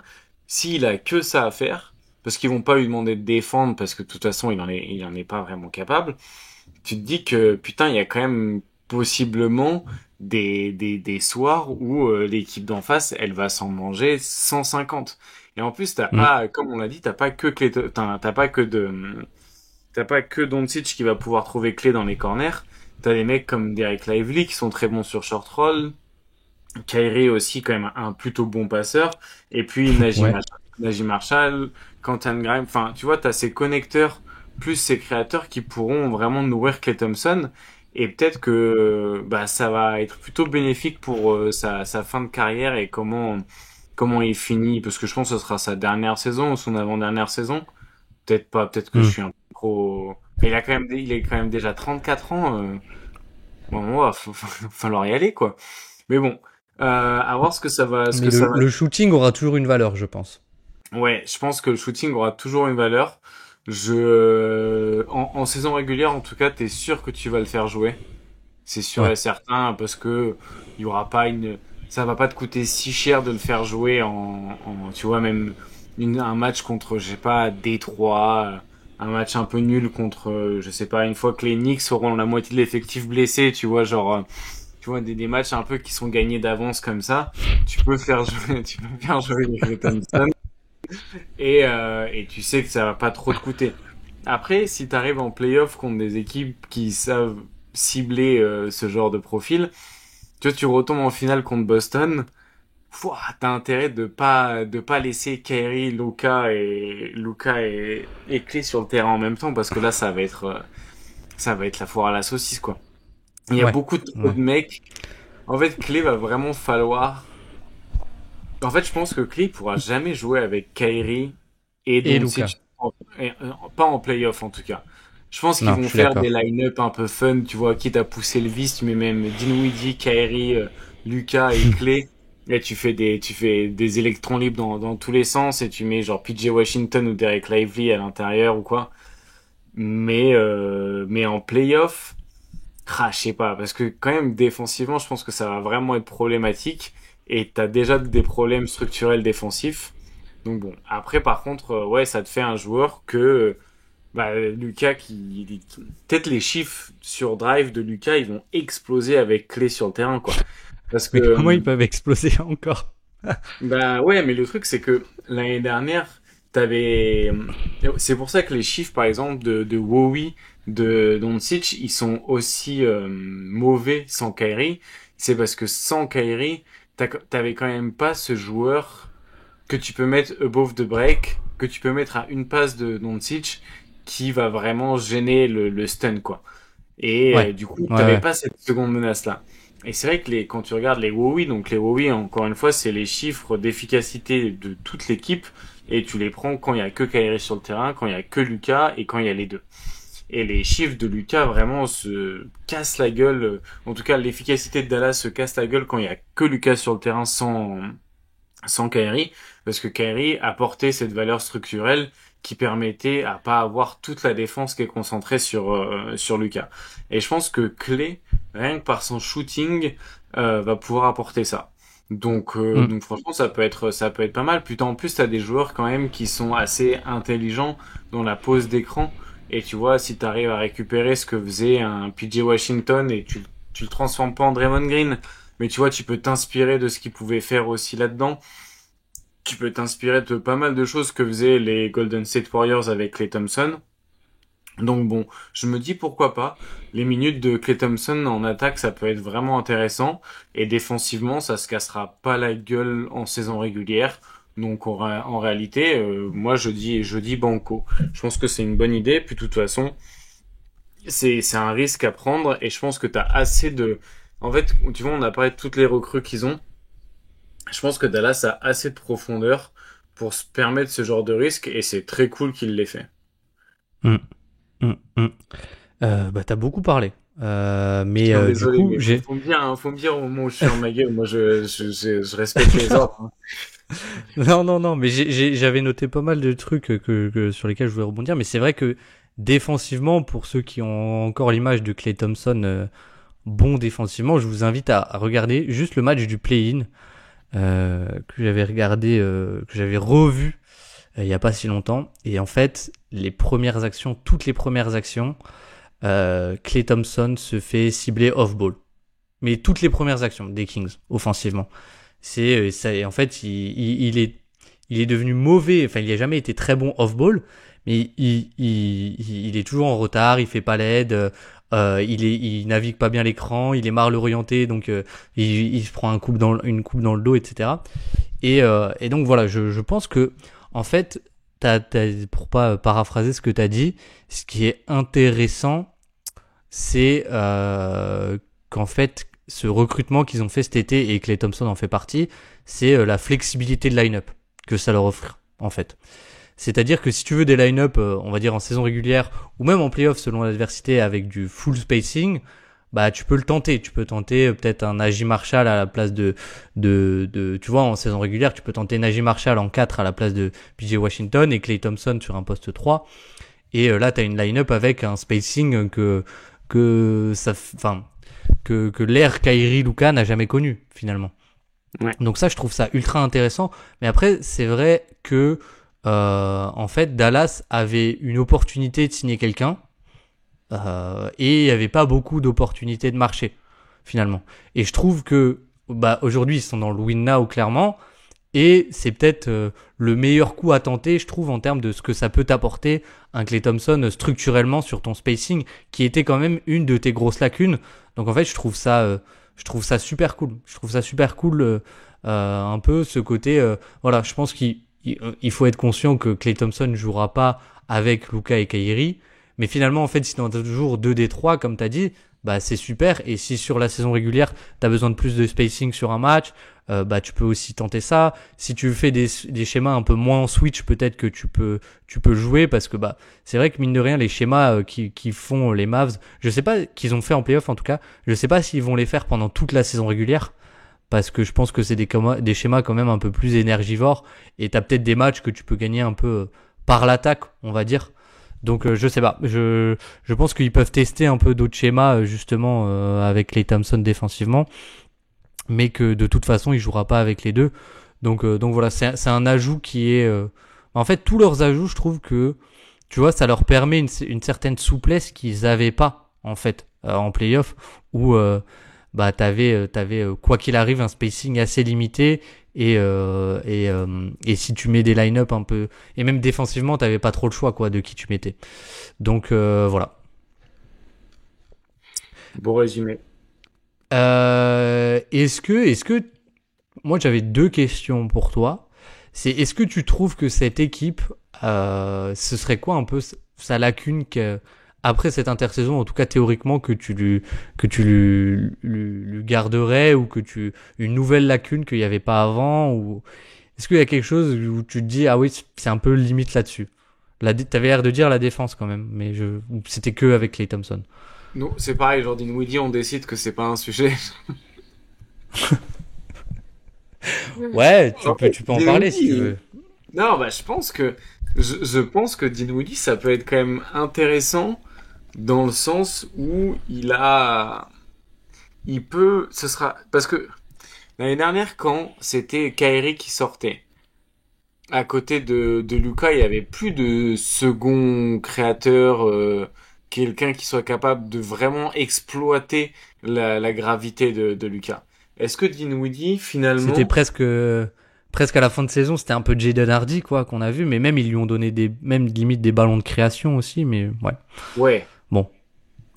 B: s'il a que ça à faire, parce qu'ils vont pas lui demander de défendre, parce que de toute façon, il en est pas vraiment capable, tu te dis que putain, il y a quand même possiblement des soirs où l'équipe d'en face, elle va s'en manger 150. Et en plus, t'as
A: Mm.
B: pas, comme on l'a dit, t'as pas que Doncic qui va pouvoir trouver clé dans les corners. T'as des mecs comme Derek Lively qui sont très bons sur short roll. Kyrie aussi quand même un plutôt bon passeur. Et puis
A: Ouais.
B: Najee Marshall, Quentin Grimes. Enfin, tu vois, t'as ces connecteurs plus ces créateurs qui pourront vraiment nourrir Klay Thompson. Et peut-être que bah ça va être plutôt bénéfique pour sa fin de carrière et comment il finit. Parce que je pense que ce sera sa dernière saison ou son avant-dernière saison. Peut-être pas, peut-être que je
A: Mm.
B: suis un peu trop. Mais il est quand même déjà 34 ans. Bon, ouais, falloir y aller, quoi. Mais bon, à voir ce
A: Mais
B: que ça va.
A: le shooting aura toujours une valeur, je pense.
B: Ouais, je pense que le shooting aura toujours une valeur. En saison régulière, en tout cas, t'es sûr que tu vas le faire jouer. C'est sûr
A: Ouais.
B: et certain, parce que il y aura pas ça va pas te coûter si cher de le faire jouer tu vois, même un match contre, je sais pas, Détroit, un match un peu nul contre, je sais pas, une fois que les Knicks auront la moitié de l'effectif blessé, tu vois, genre, tu vois, des matchs un peu qui sont gagnés d'avance comme ça, tu peux faire jouer, tu peux faire jouer les Klay Thompson et tu sais que ça va pas trop te coûter. Après, si tu arrives en playoff contre des équipes qui savent cibler ce genre de profil, tu retombes en finale contre Boston, t'as intérêt de pas laisser Kyrie, Luka et Klay sur le terrain en même temps parce que là ça va être la foire à la saucisse quoi. Il y a
A: Ouais.
B: beaucoup trop
A: Ouais.
B: de mecs. En fait, Klay va vraiment falloir. En fait, je pense que Klay pourra jamais jouer avec Kyrie et
A: Et Luca.
B: Doncic, pas en playoff en tout cas. Je pense qu'ils
A: Non, je
B: vont
A: suis
B: faire des
A: d'accord.
B: line-up un peu fun, tu vois, quitte à pousser le vice, tu mets même Dinwiddie, Kyrie, Luka et Klay. Et tu fais des électrons libres dans tous les sens et tu mets genre PJ Washington ou Derek Lively à l'intérieur ou quoi. Mais en playoff, je sais pas, parce que quand même défensivement, je pense que ça va vraiment être problématique et t'as déjà des problèmes structurels défensifs. Donc bon, après par contre, ouais, ça te fait un joueur que bah, Lucas peut-être les chiffres sur drive de Lucas, ils vont exploser avec Clé sur le terrain quoi. Parce que
A: Mais comment ils peuvent exploser encore?
B: bah ouais, mais le truc c'est que l'année dernière, t'avais c'est pour ça que les chiffres par exemple de Wowi, de Doncic, ils sont aussi mauvais sans Kyrie, c'est parce que sans Kyrie, t'avais quand même pas ce joueur que tu peux mettre above the break, que tu peux mettre à une passe de Doncic qui va vraiment gêner le stun quoi. Et
A: Ouais.
B: du coup,
A: Ouais,
B: t'avais
A: ouais.
B: pas cette seconde menace-là. Et c'est vrai que quand tu regardes les WoWi, donc les WoWi, encore une fois, c'est les chiffres d'efficacité de toute l'équipe, et tu les prends quand il y a que Kyrie sur le terrain, quand il y a que Lucas, et quand il y a les deux. Et les chiffres de Lucas vraiment se cassent la gueule. En tout cas, l'efficacité de Dallas se casse la gueule quand il y a que Lucas sur le terrain sans Kyrie, parce que Kyrie apportait cette valeur structurelle qui permettait à pas avoir toute la défense qui est concentrée sur Lucas. Et je pense que Klay, rien que par son shooting, va pouvoir apporter ça.
A: Mm.
B: Donc franchement, ça peut être pas mal. Putain, en plus, t'as des joueurs quand même qui sont assez intelligents dans la pose d'écran. Et tu vois, si t'arrives à récupérer ce que faisait un PJ Washington et tu le transformes pas en Draymond Green, mais tu vois, tu peux t'inspirer de ce qu'il pouvait faire aussi là-dedans. Tu peux t'inspirer de pas mal de choses que faisaient les Golden State Warriors avec Klay Thompson. Donc bon, je me dis pourquoi pas. Les minutes de Klay Thompson en attaque, ça peut être vraiment intéressant. Et défensivement, ça se cassera pas la gueule en saison régulière. Donc en réalité, moi je dis banco. Je pense que c'est une bonne idée. Puis de toute façon, c'est un risque à prendre. Et je pense que t'as assez de... En fait, tu vois, on a parlé de toutes les recrues qu'ils ont. Je pense que Dallas a assez de profondeur pour se permettre ce genre de risque et c'est très cool qu'il l'ait fait.
A: Mm. Mm. Mm. Bah, t'as beaucoup parlé.
B: Non,
A: Du
B: désolé,
A: coup,
B: mais
A: j'ai
B: faut me dire au moment où je suis en ma gueule. Moi, je respecte les ordres, hein.
A: non, mais j'avais noté pas mal de trucs sur lesquels je voulais rebondir, mais c'est vrai que défensivement, pour ceux qui ont encore l'image de Klay Thompson bon défensivement, je vous invite à regarder juste le match du play-in que j'avais regardé, que j'avais revu il y a pas si longtemps. Et en fait, toutes les premières actions, Klay Thompson se fait cibler off-ball. Mais toutes les premières actions des Kings, offensivement. En fait, il est devenu mauvais. Enfin, il a jamais été très bon off-ball, mais il est toujours en retard. Il fait pas l'aide. Il navigue pas bien l'écran. Il est mal orienté, donc il se prend une coupe dans le dos, etc. Et donc voilà, je pense que en fait, pour pas paraphraser ce que t'as dit, ce qui est intéressant, c'est qu'en fait, ce recrutement qu'ils ont fait cet été et Klay Thompson en fait partie, c'est la flexibilité de line-up que ça leur offre, en fait. C'est-à-dire que si tu veux des line-up, on va dire en saison régulière, ou même en playoff selon l'adversité avec du full spacing, bah tu peux le tenter. Tu peux tenter peut-être un Najee Marshall à la place tu vois, en saison régulière, tu peux tenter Najee Marshall en 4 à la place de PJ Washington et Klay Thompson sur un poste 3. Et là, t'as une line-up avec un spacing que l'ère Kyrie Luka n'a jamais connu finalement.
B: Ouais.
A: Donc ça, je trouve ça ultra intéressant. Mais après, c'est vrai que en fait, Dallas avait une opportunité de signer quelqu'un et il n'y avait pas beaucoup d'opportunités de marché finalement. Et je trouve que aujourd'hui, ils sont dans le win now clairement. Et c'est peut-être le meilleur coup à tenter, je trouve, en termes de ce que ça peut t'apporter un Klay Thompson structurellement sur ton spacing, qui était quand même une de tes grosses lacunes. Donc en fait, je trouve ça super cool. Je trouve ça super cool, un peu ce côté. Voilà, je pense qu'il faut être conscient que Klay Thompson ne jouera pas avec Luka et Kyrie, mais finalement, en fait, si t'en as toujours 2 des 3, comme t'as dit, bah c'est super. Et si sur la saison régulière, t'as besoin de plus de spacing sur un match, tu peux aussi tenter ça. Si tu fais des schémas un peu moins en switch, peut-être que tu peux jouer parce que c'est vrai que mine de rien les schémas qui font les Mavs, je sais pas qu'ils ont fait en playoff en tout cas, je sais pas s'ils vont les faire pendant toute la saison régulière parce que je pense que c'est des schémas quand même un peu plus énergivores et t'as peut-être des matchs que tu peux gagner un peu par l'attaque, on va dire. Donc je sais pas, je pense qu'ils peuvent tester un peu d'autres schémas justement avec les Thompson défensivement, mais que de toute façon il jouera pas avec les deux. Donc voilà, c'est un ajout qui est en fait tous leurs ajouts, je trouve que tu vois, ça leur permet une certaine souplesse qu'ils avaient pas en fait en playoff où t'avais quoi qu'il arrive un spacing assez limité et si tu mets des line-up un peu et même défensivement t'avais pas trop le choix quoi de qui tu mettais. Donc voilà.
B: Bon résumé.
A: Est-ce que moi j'avais deux questions pour toi. C'est est-ce que tu trouves que cette équipe, ce serait quoi un peu sa lacune après cette intersaison, en tout cas théoriquement que tu lui garderais ou une nouvelle lacune qu'il n'y avait pas avant ou est-ce qu'il y a quelque chose où tu te dis ah oui c'est un peu limite là-dessus. T'avais l'air de dire la défense quand même, mais c'était que avec Klay Thompson.
B: Non, c'est pareil, genre Dinwiddie, on décide que c'est pas un sujet.
A: Ouais,
B: En fait,
A: tu peux en parler si tu veux.
B: Non, je pense que Dinwiddie, ça peut être quand même intéressant dans le sens où ce sera parce que l'année dernière quand c'était Kyrie qui sortait à côté de Luka, il y avait plus de second créateur, quelqu'un qui soit capable de vraiment exploiter la gravité de Luka. Est-ce que Dinwiddie
A: C'était
B: finalement,
A: presque à la fin de saison, c'était un peu Jaden Hardy quoi qu'on a vu, mais même ils lui ont donné même limite des ballons de création aussi, mais ouais.
B: ouais.
A: Bon,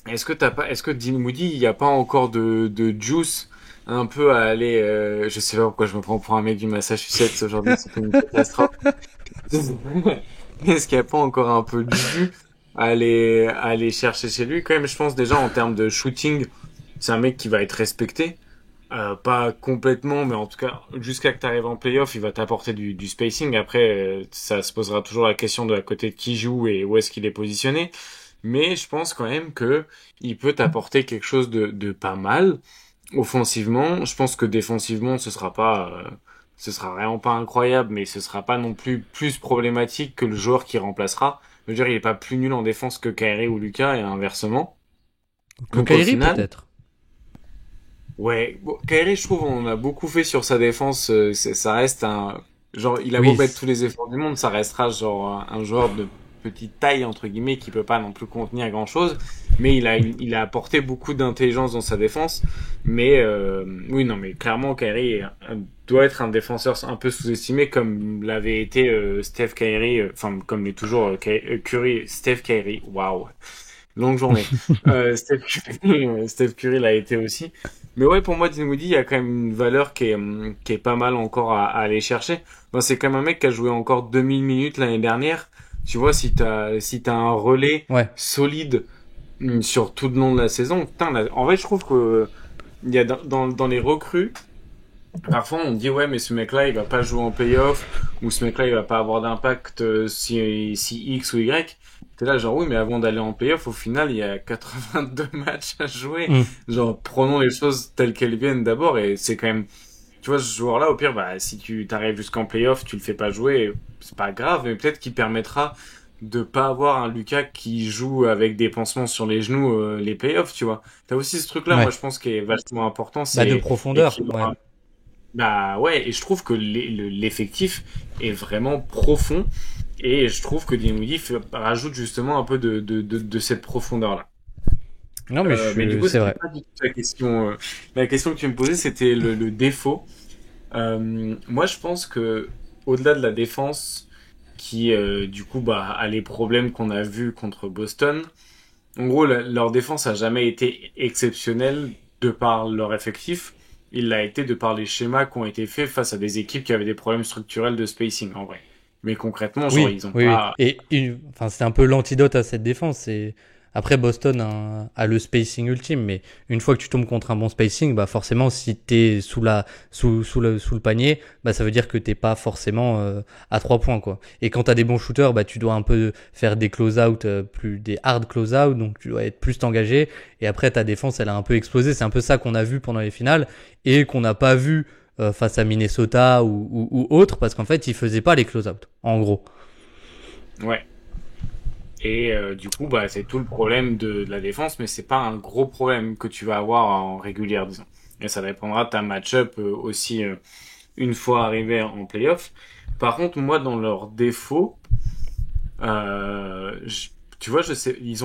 B: Est-ce que Dinwiddie, il n'y a pas encore de juice un peu à aller, je sais pas pourquoi je me prends pour un mec du Massachusetts aujourd'hui, c'est une catastrophe. Est-ce qu'il n'y a pas encore un peu de jus à aller chercher chez lui? Quand même, je pense déjà en termes de shooting, c'est un mec qui va être respecté. Pas complètement, mais en tout cas, jusqu'à que tu arrives en playoff, il va t'apporter du spacing. Après, ça se posera toujours la question de à côté de qui joue et où est-ce qu'il est positionné. mais je pense quand même que il peut t'apporter quelque chose de pas mal. Offensivement, je pense que défensivement, ce sera vraiment pas incroyable, mais ce sera pas non plus plus problématique que le joueur qui remplacera. Je veux dire, il est pas plus nul en défense que Kyrie ou Lucas et inversement.
A: Que
B: Donc au
A: Kyrie
B: final,
A: peut-être.
B: ouais, bon, Kyrie, je trouve, on a beaucoup fait sur sa défense. Ça reste un genre, il a beau
A: Oui,
B: mettre tous les efforts du monde, ça restera genre un joueur de petite taille entre guillemets qui peut pas non plus contenir grand-chose. Mais il a apporté beaucoup d'intelligence dans sa défense. Mais oui, non, mais clairement, doit être un défenseur un peu sous-estimé comme l'avait été Steph Kyrie, enfin comme l'est toujours Curry, Steph Kyrie. Waouh, longue journée. Steph Curry l'a été aussi. Mais ouais, pour moi, Dinwiddie, il y a quand même une valeur qui est pas mal encore à aller chercher. Ben, c'est quand même un mec qui a joué encore 2000 minutes l'année dernière. Tu vois, si t'as un relais
A: ouais.
B: solide sur tout le long de la saison, putain, en vrai, je trouve que il y a dans les recrues, parfois on dit ouais, mais ce mec-là, il va pas jouer en playoff, ou ce mec-là, il va pas avoir d'impact si X ou Y. T'es là, genre oui, mais avant d'aller en playoff, au final, il y a 82 matchs à jouer.
A: Hmm.
B: Genre, prenons les choses telles qu'elles viennent d'abord, et c'est quand même, tu vois, ce joueur-là, au pire, bah, si tu t'arrives jusqu'en playoff, tu le fais pas jouer, c'est pas grave, mais peut-être qu'il permettra de pas avoir un Lucas qui joue avec des pansements sur les genoux les playoffs, tu vois. T'as aussi ce truc-là, moi,
A: Ouais.
B: je pense, qui est vachement important,
A: Bah de
B: c'est et
A: profondeur,
B: qui
A: ouais.
B: bah ouais, et je trouve que l'effectif est vraiment profond, et je trouve que Dinwiddie rajoute justement un peu de cette profondeur-là.
A: Non mais
B: Mais du coup,
A: c'est
B: c'était
A: vrai.
B: pas du tout la question. La question que tu me posais, c'était le défaut. Moi, je pense que au-delà de la défense, qui du coup bah a les problèmes qu'on a vus contre Boston. En gros, leur défense a jamais été exceptionnelle de par leur effectif. Il l'a été de par les schémas qui ont été faits face à des équipes qui avaient des problèmes structurels de spacing en vrai. Mais concrètement, genre
A: Oui,
B: ils ont
A: oui, oui.
B: pas.
A: Enfin, c'est un peu l'antidote à cette défense. Après, Boston a le spacing ultime, mais une fois que tu tombes contre un bon spacing, bah forcément, si t'es sous le panier, bah ça veut dire que t'es pas forcément à 3 points, quoi. Et quand t'as des bons shooters, bah tu dois un peu faire des close-out, plus des hard close-out, donc tu dois être plus engagé. Et après, ta défense, elle a un peu explosé. C'est un peu ça qu'on a vu pendant les finales et qu'on n'a pas vu face à Minnesota ou autre, parce qu'en fait, ils faisaient pas les close-out, en gros.
B: Ouais. Et du coup, bah c'est tout le problème de la défense, mais c'est pas un gros problème que tu vas avoir en régulière, disons. Et ça dépendra de ta match-up aussi une fois arrivé en playoff. Par contre, moi, dans leurs défauts, tu vois, je sais, ils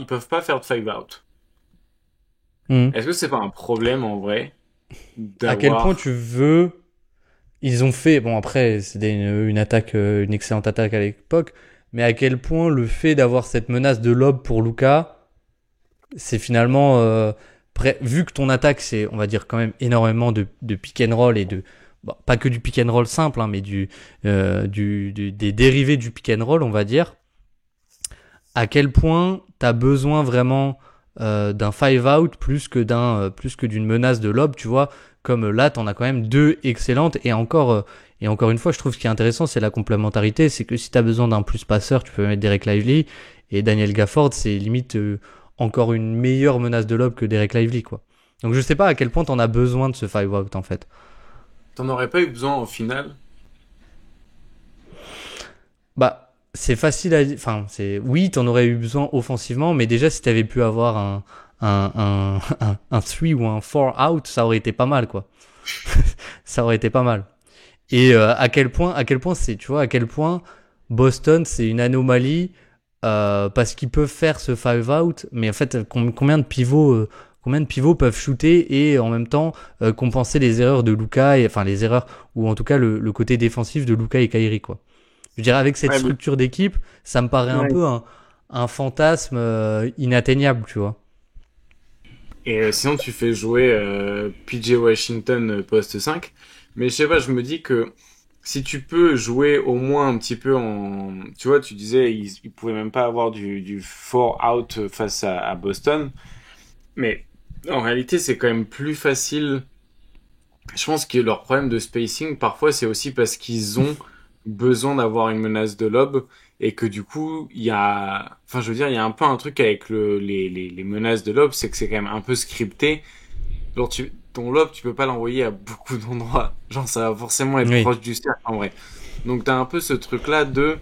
B: peuvent pas faire de five out.
A: Hmm.
B: Est-ce que c'est pas un problème en vrai
A: À quel point
B: d'avoir,
A: tu veux. Ils ont fait. Bon, après, c'était une attaque, une excellente attaque à l'époque. Mais à quel point le fait d'avoir cette menace de lob pour Luca, c'est finalement. Vu que ton attaque, c'est, on va dire, quand même énormément de pick and roll et de. Bon, pas que du pick and roll simple, hein, mais des dérivés du pick and roll, on va dire. À quel point t'as besoin vraiment d'un five out plus que d'une menace de lob, tu vois. Comme là, t'en as quand même deux excellentes et encore une fois, je trouve ce qui est intéressant, c'est la complémentarité. C'est que si t'as besoin d'un plus passeur, tu peux mettre Derek Lively et Daniel Gafford, c'est limite encore une meilleure menace de lob que Derek Lively, quoi. Donc je sais pas à quel point t'en as besoin de ce five out en fait.
B: t'en aurais pas eu besoin en finale?
A: Bah, c'est facile à dire. Enfin, oui, t'en aurais eu besoin offensivement, mais déjà, si t'avais pu avoir un 3 ou un 4 out, ça aurait été pas mal, quoi. Ça aurait été pas mal. Et à quel point c'est, tu vois, à quel point Boston, c'est une anomalie, parce qu'ils peuvent faire ce 5 out, mais en fait, combien de pivots peuvent shooter et en même temps compenser les erreurs de Luka, enfin les erreurs, ou en tout cas le côté défensif de Luka et Kyrie, quoi. Je dirais, avec cette
B: Ouais,
A: structure d'équipe, ça me paraît un
B: ouais.
A: peu un fantasme inatteignable, tu vois.
B: Et sinon, tu fais jouer PJ Washington poste 5. Mais je sais pas, je me dis que si tu peux jouer au moins un petit peu en... Tu vois, tu disais, ils pouvaient même pas avoir du 4 out face à Boston. Mais en réalité, c'est quand même plus facile. Je pense que leur problème de spacing, parfois, c'est aussi parce qu'ils ont besoin d'avoir une menace de lob. et que du coup, il y a, enfin, je veux dire, il y a un peu un truc avec les menaces de lob, c'est que c'est quand même un peu scripté. Genre, ton lob, tu peux pas l'envoyer à beaucoup d'endroits. Genre, ça va forcément être
A: Oui.
B: proche du cercle, en vrai. Donc, t'as un peu ce truc-là de,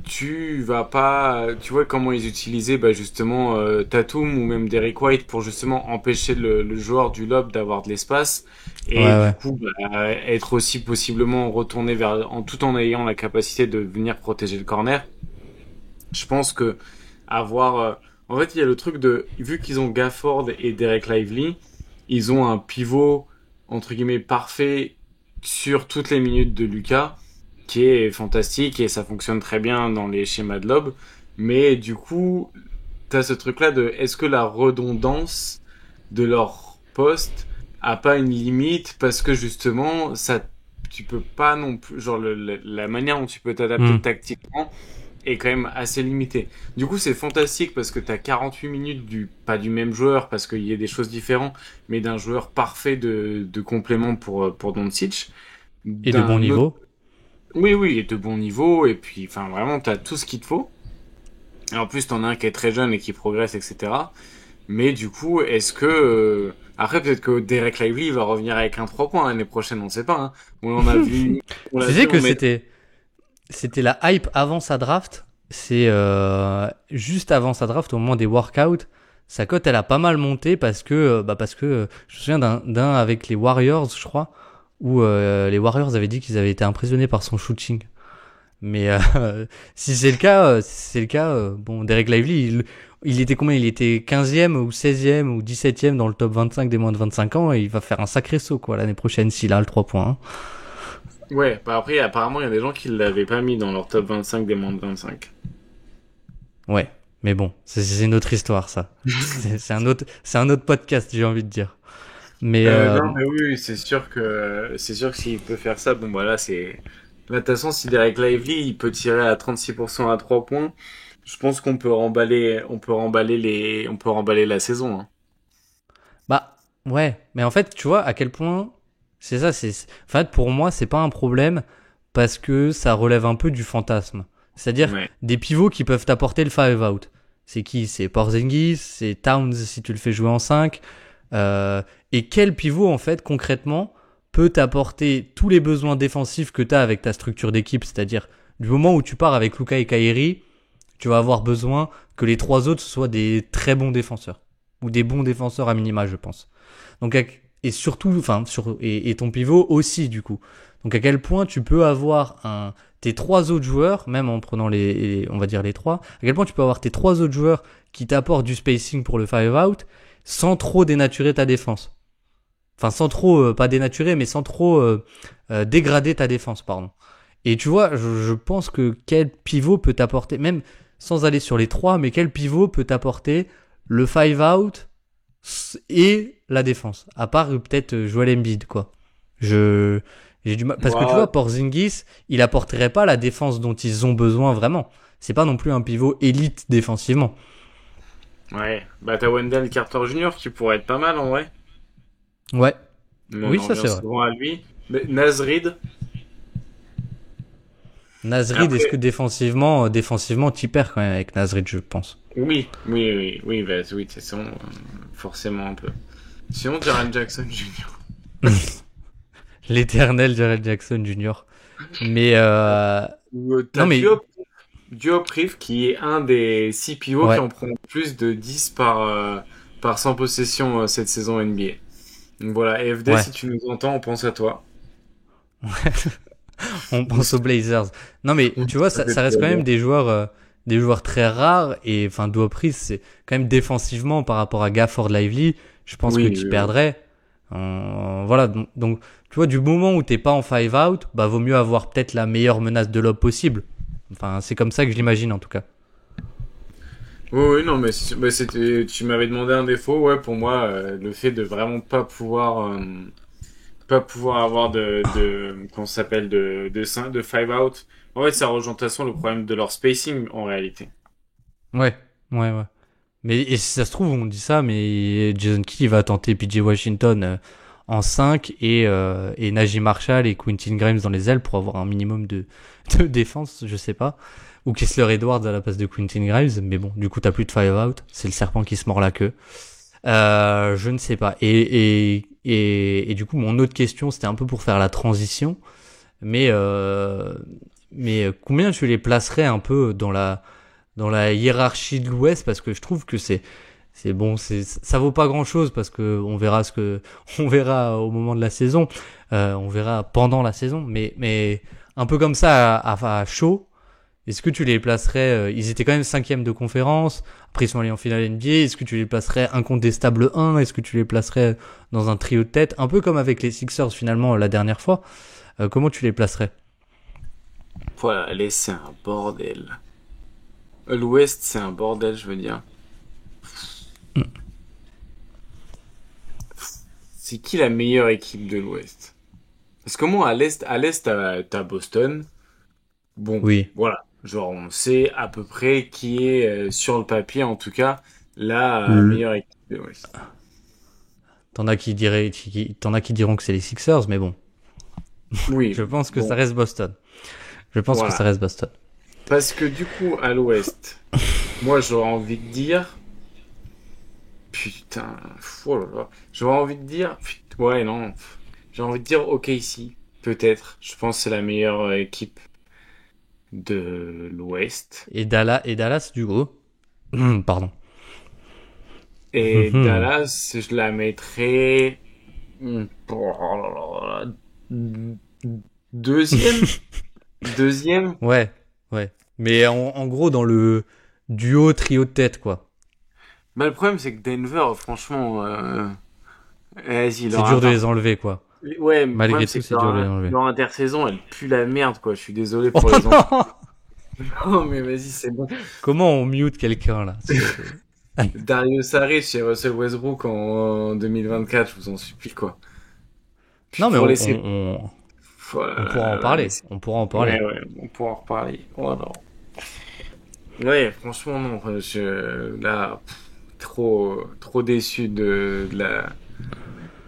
B: tu vas pas, tu vois comment ils utilisaient, bah, justement, Tatum ou même Derrick White pour justement empêcher le joueur du lob d'avoir de l'espace.
A: Ouais,
B: Et du
A: ouais.
B: coup, bah, être aussi possiblement retourné tout en ayant la capacité de venir protéger le corner. Je pense que avoir, en fait, il y a le truc de, vu qu'ils ont Gafford et Derek Lively, ils ont un pivot entre guillemets parfait sur toutes les minutes de Lucas, qui est fantastique et ça fonctionne très bien dans les schémas de lob. Mais du coup, t'as ce truc-là de, est-ce que la redondance de leur poste a pas une limite parce que justement, ça, tu peux pas non plus, genre la manière dont tu peux t'adapter
A: Hmm.
B: tactiquement est quand même assez limité. Du coup, c'est fantastique parce que t'as 48 minutes pas du même joueur parce qu'il y a des choses différentes, mais d'un joueur parfait de complément pour Doncic.
A: Et de bon
B: D'un autre,
A: niveau.
B: oui, oui, et de bon niveau, et puis, enfin, vraiment, t'as tout ce qu'il te faut. Et en plus, t'en as un qui est très jeune et qui progresse, etc. Mais du coup, est-ce que, après, peut-être que Derek Lively va revenir avec un 3 points l'année prochaine, on sait pas, hein. On l'a
A: Tu sais
B: vu
A: que
B: en mettre.
A: c'était la hype avant sa draft. C'est juste avant sa draft, au moment des workouts, sa cote elle a pas mal monté parce que je me souviens d'un avec les Warriors, je crois, où les Warriors avaient dit qu'ils avaient été impressionnés par son shooting. Mais si c'est le cas, bon, Derek Lively, il était combien? Il était 15e ou 16e ou 17e dans le top 25 des moins de 25 ans et il va faire un sacré saut quoi l'année prochaine s'il a le 3 points, hein.
B: Ouais, bah après, apparemment, il y a des gens qui l'avaient pas mis dans leur top 25 des moins de 25.
A: Ouais, mais bon, c'est une autre histoire ça. C'est un autre podcast, j'ai envie de dire. Mais
B: Non, mais oui, oui, c'est sûr que s'il peut faire ça, bon, bah là, c'est, là, de toute façon, si Derek Lively, il peut tirer à 36% à 3 points, je pense on peut remballer la saison, hein.
A: bah ouais, mais en fait, tu vois à quel point c'est ça. En fait pour moi c'est pas un problème parce que ça relève un peu du fantasme. C'est-à-dire
B: Ouais.
A: des pivots qui peuvent t'apporter le five out. C'est qui? C'est Porzingis, c'est Towns si tu le fais jouer en 5. Et quel pivot en fait concrètement peut t'apporter tous les besoins défensifs que tu as avec ta structure d'équipe, c'est-à-dire du moment où tu pars avec Luka et Kyrie, tu vas avoir besoin que les trois autres soient des très bons défenseurs ou des bons défenseurs à minima, je pense. Donc et surtout, et ton pivot aussi du coup. Donc à quel point tu peux avoir tes trois autres joueurs, même en prenant on va dire les trois, à quel point tu peux avoir tes trois autres joueurs qui t'apportent du spacing pour le five out sans trop dénaturer ta défense. Enfin, sans trop, pas dénaturer, mais sans trop dégrader ta défense, pardon. Et tu vois, je pense que quel pivot peut t'apporter, même sans aller sur les trois, mais quel pivot peut t'apporter le five out et la défense, à part peut-être Joel Embiid, quoi. Je j'ai du mal parce que tu
B: Ouais,
A: vois, Porzingis, il apporterait pas la défense dont ils ont besoin vraiment. C'est pas non plus un pivot élite défensivement.
B: ouais. Bah, t'as Wendell Carter Jr. qui pourrait être pas mal, en vrai.
A: Ouais,
B: Mais
A: oui,
B: on
A: ça
B: revient
A: c'est vrai.
B: souvent à lui. Mais Naz Reid.
A: Nasrid, est-ce que
B: Après,
A: défensivement, t'y perds quand même avec Nasrid, je pense.
B: oui, oui, oui, oui, bah, oui, c'est son, forcément un peu. Sinon, Jaren Jackson Jr.
A: L'éternel Jared Jackson Jr. Mais
B: Ou
A: non
B: t'as
A: mais
B: Diop Reeves qui est un des 6 pivots qui
A: ouais.
B: en prend plus de 10 par 100 possessions cette saison NBA. Donc voilà, FD,
A: Ouais.
B: si tu nous entends, on pense à toi.
A: On pense aux Blazers. Non mais tu vois,
B: Ça fait
A: ça reste quand
B: plaisir.
A: même des joueurs très rares et enfin Duopris c'est quand même défensivement par rapport à Gafford Lively, je pense que
B: Oui,
A: tu
B: oui, oui.
A: perdrais. Voilà donc tu vois du moment où t'es pas en five out, bah vaut mieux avoir peut-être la meilleure menace de lob possible. Enfin c'est comme ça que je l'imagine en tout cas.
B: Oui, oui, non, mais tu m'avais demandé un défaut, ouais, pour moi, le fait de vraiment pas pouvoir avoir qu'on s'appelle de five out. En fait, ça rejoint de toute façon le problème de leur spacing, en réalité.
A: Ouais, ouais. Mais et si ça se trouve, on dit ça, mais Jason Kidd va tenter PJ Washington en 5 et Najee Marshall et Quentin Grimes dans les ailes pour avoir un minimum de défense, je sais pas. ou Kessler Edwards à la place de Quentin Grimes, mais bon, du coup t'as plus de 5 out, c'est le serpent qui se mord la queue. Je ne sais pas. Et du coup, mon autre question, c'était un peu pour faire la transition, mais combien tu les placerais un peu dans la hiérarchie de l'Ouest, parce que je trouve que c'est bon, ça vaut pas grand chose, parce que on verra au moment de la saison, on verra pendant la saison, mais un peu comme ça à chaud. Est-ce que tu les placerais, ils étaient quand même 5e de conférence, après ils sont allés en finale NBA, est-ce que tu les placerais incontestable 1, est-ce que tu les placerais dans un trio de tête, un peu comme avec les Sixers finalement la dernière fois, comment tu les placerais?
B: Voilà, l'Est, c'est un bordel. L'Ouest, c'est un bordel, je veux dire. C'est qui la meilleure équipe de l'Ouest? Parce que moi, à l'Est, t'as Boston. Bon,
A: Oui.
B: voilà. Genre, on sait à peu près qui est, sur le papier, en tout cas, la meilleure équipe de l'Ouest.
A: T'en as qui diront que c'est les Sixers, mais bon,
B: Oui,
A: je pense que
B: bon,
A: ça reste Boston. Je pense que ça
B: voilà.
A: reste Boston.
B: Parce que du coup, à l'Ouest, moi, j'aurais envie de dire... Putain, oh là là. J'aurais envie de dire... Ouais, non. J'ai envie de dire OKC, peut-être. Je pense que c'est la meilleure équipe de l'Ouest.
A: Et Dallas, du coup. Pardon.
B: Et Dallas, je la mettrais... Oh là là. Deuxième? Deuxième?
A: Ouais, ouais. Mais en gros, dans le duo, trio de tête, quoi.
B: Bah, le problème, c'est que Denver, franchement... vas-y,
A: C'est dur de les enlever, quoi.
B: Ouais, mais le
A: Malgré
B: problème,
A: tout,
B: c'est que
A: c'est dur de les enlever.
B: leur intersaison, elle pue la merde, quoi. Je suis désolé
A: Oh
B: pour les enfants.
A: non!
B: Oh, mais vas-y, c'est bon.
A: Comment on mute quelqu'un, là?
B: Dario Saric chez Russell Westbrook en 2024, je vous en supplie, quoi. Puis
A: Non, mais
B: pour laisser...
A: on pourra en parler. On pourra en parler.
B: Ouais, on pourra en reparler. Oh non. Ouais, franchement, non. Là, trop déçu de la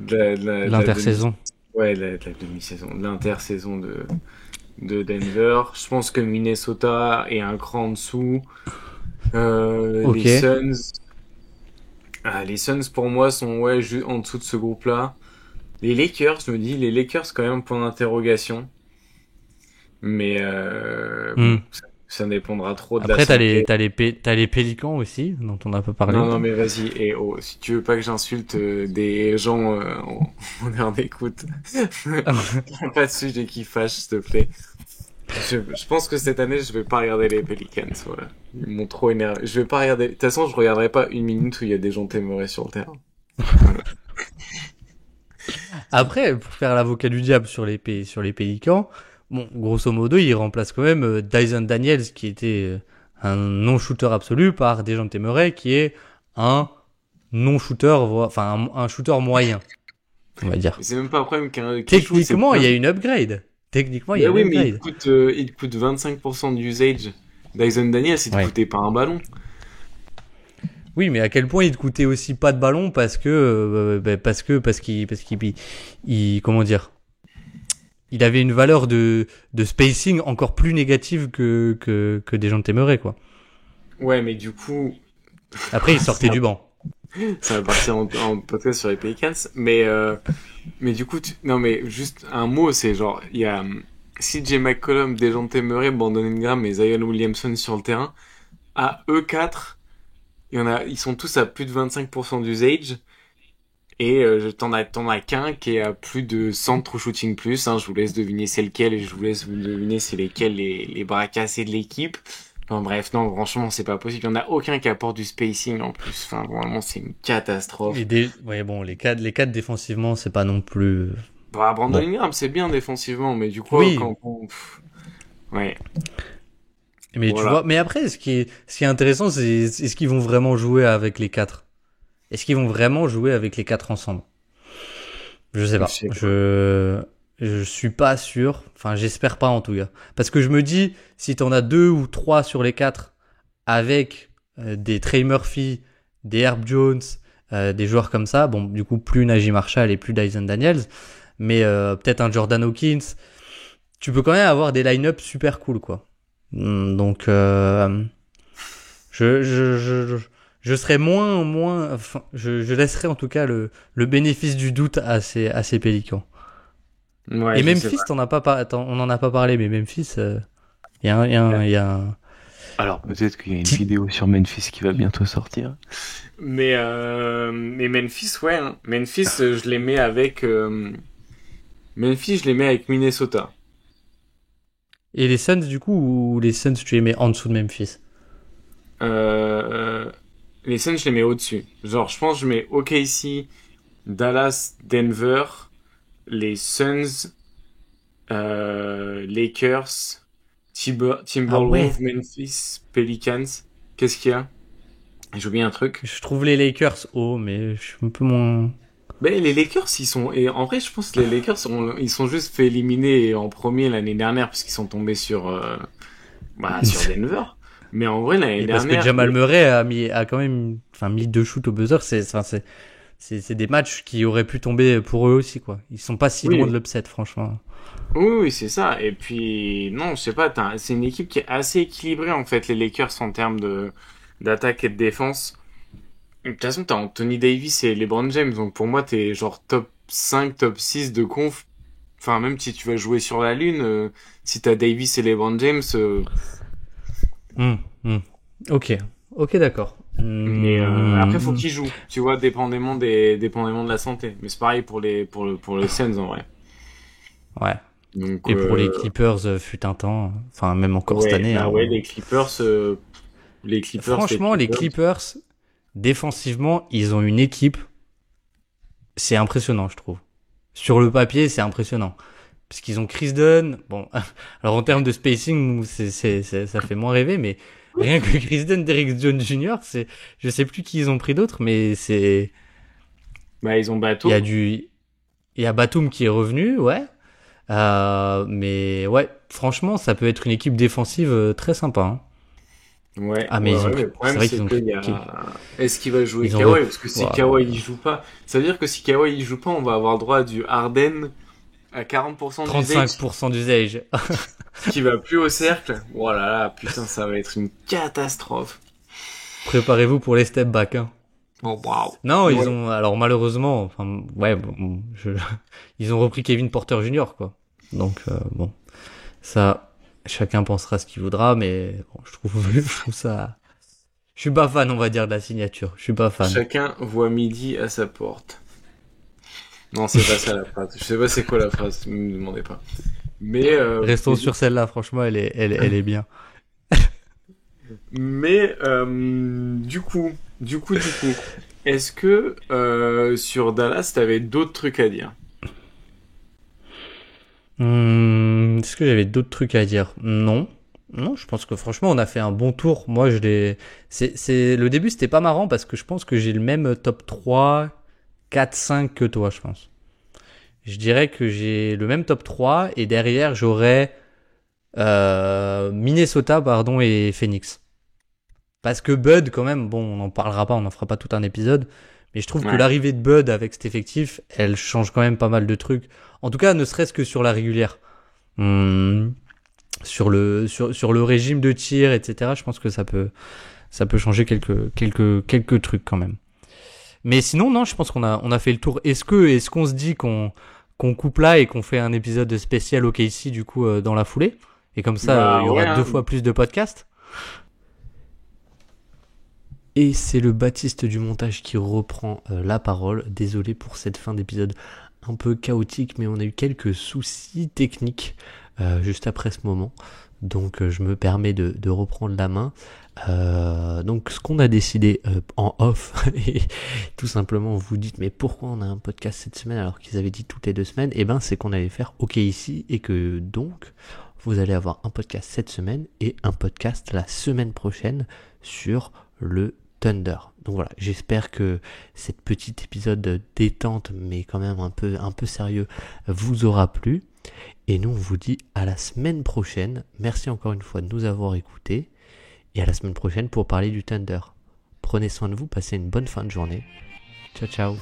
A: L'intersaison.
B: ouais, de la demi-saison, de l'intersaison de Denver. Je pense que Minnesota est un cran en dessous.
A: Ok.
B: Les Suns, les Suns pour moi sont ouais en dessous de ce groupe-là. Les Lakers, je me dis, les Lakers quand même point d'interrogation. Mais bon,
A: Hmm.
B: ça dépendra trop de la
A: Après,
B: santé.
A: t'as les Pélicans aussi, dont on n'a pas parlé.
B: Non, non, mais vas-y. Et oh, si tu veux pas que j'insulte des gens en heure d'écoute, pas de sujet qui fâche, s'il te plaît. Je pense que cette année, je vais pas regarder les Pelicans. Voilà. Ils m'ont trop énervé. Je vais pas regarder. De toute façon, je regarderai pas une minute où il y a des gens téméraires sur le terrain.
A: Après, pour faire l'avocat du diable sur les Pélicans, bon, grosso modo, ils remplacent quand même Dyson Daniels, qui était un non-shooter absolu, par Dejounte Murray, qui est un non-shooter, enfin un shooter moyen, on va dire.
B: Mais c'est même pas un problème qu'il joue, c'est
A: Techniquement, il y a
B: plein.
A: une upgrade. Techniquement, il y
B: Mais
A: a une
B: oui, mais
A: upgrade.
B: il te coûte 25% d'usage. Dyson Daniels, il te
A: Ouais.
B: coûtait pas un ballon.
A: Oui, mais à quel point il te coûtait aussi pas de ballon parce qu'il comment dire, il avait une valeur de spacing encore plus négative que des gens Murray, quoi.
B: Ouais, mais du coup,
A: Après, il sortait du banc.
B: ça va partir en podcast sur les Pelicans. Mais du coup, non, mais juste un mot, c'est genre, il y a CJ McCollum, Dejounte Murray, Brandon Ingram et Zion Williamson sur le terrain. À eux quatre, ils sont tous à plus de 25% d'usage. Et t'en as qu'un qui est à plus de 100 true shooting plus. Hein, je vous laisse deviner c'est lequel et je vous laisse vous deviner c'est lesquels les bras cassés de l'équipe. Enfin bref, non, franchement, c'est pas possible. Il y en a aucun qui apporte du spacing en plus. Enfin, vraiment, c'est une catastrophe.
A: Ouais, bon, les quatre défensivement, c'est pas non plus
B: Bah, Brandon
A: bon.
B: Ingram, c'est bien défensivement, mais du coup,
A: Oui,
B: ouais,
A: mais tu
B: voilà.
A: vois, mais après, ce qui est intéressant, c'est est-ce qu'ils vont vraiment jouer avec les quatre? Est-ce qu'ils vont vraiment jouer avec les quatre ensemble? Je sais
B: Je
A: pas.
B: sais pas.
A: Je suis pas sûr. Enfin, j'espère pas en tout cas. Parce que je me dis, si t'en as deux ou trois sur les quatre avec des Trey Murphy, des Herb Jones, des joueurs comme ça, bon, du coup, plus Najee Marshall et plus Dyson Daniels, mais peut-être un Jordan Hawkins, tu peux quand même avoir des line-up super cool, quoi. Donc, je serais enfin, je laisserai en tout cas le bénéfice du doute à ces Pélicans.
B: Ouais,
A: Et
B: je sais
A: Memphis,
B: pas.
A: on n'en a pas parlé, mais Memphis, il y a un
C: Alors, peut-être qu'il y a une
A: petit.
C: vidéo sur Memphis qui va bientôt sortir.
B: Mais Memphis, ouais. Hein. Memphis, je les mets avec. Memphis, je les mets avec Minnesota.
A: Et les Suns, du coup, ou les Suns, tu les mets en dessous de Memphis?
B: Euh, les Suns, je les mets au-dessus. Genre, je pense que je mets OKC, Dallas, Denver, les Suns, Lakers,
A: Ah ouais,
B: Timberwolves, Memphis, Pelicans. Qu'est-ce qu'il y a? J'ai oublié un truc.
A: je trouve les Lakers hauts, mais je suis un peu moins.
B: Mais les Lakers, ils sont, et en vrai, je pense que les Lakers, ils sont juste fait éliminer en premier l'année dernière parce qu'ils sont tombés sur Denver. Mais en vrai, l'année
A: Et parce que
B: dernière,
A: Jamal Murray a quand même, enfin, mis 2 shoots au buzzer, c'est des matchs qui auraient pu tomber pour eux aussi, quoi. Ils sont pas si loin de
B: oui,
A: l'upset, franchement.
B: oui, c'est ça. Et puis, non, je sais pas, c'est une équipe qui est assez équilibrée, en fait, les Lakers, en termes d'attaque et de défense. De toute façon, t'as Anthony Davis et LeBron James, donc pour moi, t'es genre top 5, top 6 de conf. Enfin, même si tu vas jouer sur la Lune, si t'as Davis et LeBron James,
A: Hmm. Ok, ok, d'accord.
B: mais après, faut qu'ils jouent, tu vois, dépendamment de la santé. Mais c'est pareil pour les Suns, en vrai.
A: Ouais.
B: Donc,
A: Et pour les Clippers, fut un temps, enfin, même encore cette
B: ouais,
A: année,
B: bah
A: hein.
B: ouais, les
A: Franchement, les
B: Clippers.
A: Clippers, défensivement, ils ont une équipe. C'est impressionnant, je trouve. Sur le papier, c'est impressionnant. Parce qu'ils ont Chris Dunn. Bon, alors en termes de spacing, ça fait moins rêver, mais rien que Chris Dunn, Derrick Jones Jr., je sais plus qui ils ont pris d'autres, mais
B: Bah, ils ont
A: il y a
B: Batum.
A: il y a Batum qui est revenu, ouais. Mais ouais, franchement, ça peut être une équipe défensive très sympa, hein.
B: Ouais,
A: Ah, mais
B: ouais, ouais, mais le
A: c'est
B: problème,
A: vrai qu'ils
B: c'est
A: ont
B: qu'il y est-ce qu'il va jouer
A: ils ont
B: Kawhi? Parce que si
A: voilà.
B: Kawhi, il joue pas, ça veut dire que si Kawhi, il joue pas, on va avoir le droit du Harden à 40% d'usage
A: 35% d'usage.
B: qui va plus au cercle. Oh là là, putain, ça va être une catastrophe.
A: Préparez-vous pour les step back, hein.
B: Oh, waouh.
A: Non, ils
B: Ouais.
A: ont, alors malheureusement, enfin, ouais, bon, ils ont repris Kevin Porter Jr., quoi. Donc, bon, ça, chacun pensera ce qu'il voudra, mais bon, je trouve ça, je suis pas fan, on va dire, de la signature. Je suis pas fan.
B: Chacun voit midi à sa porte. Non, c'est pas ça la phrase. Je sais pas c'est quoi la phrase, ne me demandez pas.
A: Restons sur celle-là, franchement, elle est bien.
B: du coup, est-ce que sur Dallas, t'avais d'autres trucs à dire?
A: Est-ce que j'avais d'autres trucs à dire? Non. Non, je pense que franchement, on a fait un bon tour. Moi, le début, c'était pas marrant parce que je pense que j'ai le même top 3, 4, 5 que toi, je pense. Je dirais que j'ai le même top 3 et derrière, j'aurais Minnesota, pardon, et Phoenix. Parce que Bud, quand même, bon, on n'en parlera pas, on n'en fera pas tout un épisode. Mais je trouve que
B: Ouais.
A: l'arrivée de Bud avec cet effectif, elle change quand même pas mal de trucs. En tout cas, ne serait-ce que sur la régulière. Hum, sur le régime de tir, etc. Je pense que ça peut changer quelques trucs quand même. Mais sinon, non, je pense on a fait le tour. Est-ce qu'on se dit qu'on coupe là et qu'on fait un épisode spécial OKC du coup dans la foulée? Et comme ça, il
B: Bah
A: y
B: ouais,
A: aura 2 fois
B: hein.
A: plus de podcasts. Et c'est le Baptiste du montage qui reprend la parole. Désolé pour cette fin d'épisode un peu chaotique, mais on a eu quelques soucis techniques juste après ce moment. Donc je me permets de reprendre la main. Donc ce qu'on a décidé en off, et tout simplement vous dites mais pourquoi on a un podcast cette semaine alors qu'ils avaient dit toutes les 2 semaines? Et ben c'est qu'on allait faire OK ici et que donc vous allez avoir un podcast cette semaine et un podcast la semaine prochaine sur le Thunder. Donc voilà, j'espère que cette petite épisode détente mais quand même un peu sérieux vous aura plu. Et nous on vous dit à la semaine prochaine. Merci encore une fois de nous avoir écoutés. Et à la semaine prochaine pour parler du Thunder. Prenez soin de vous, passez une bonne fin de journée. Ciao ciao.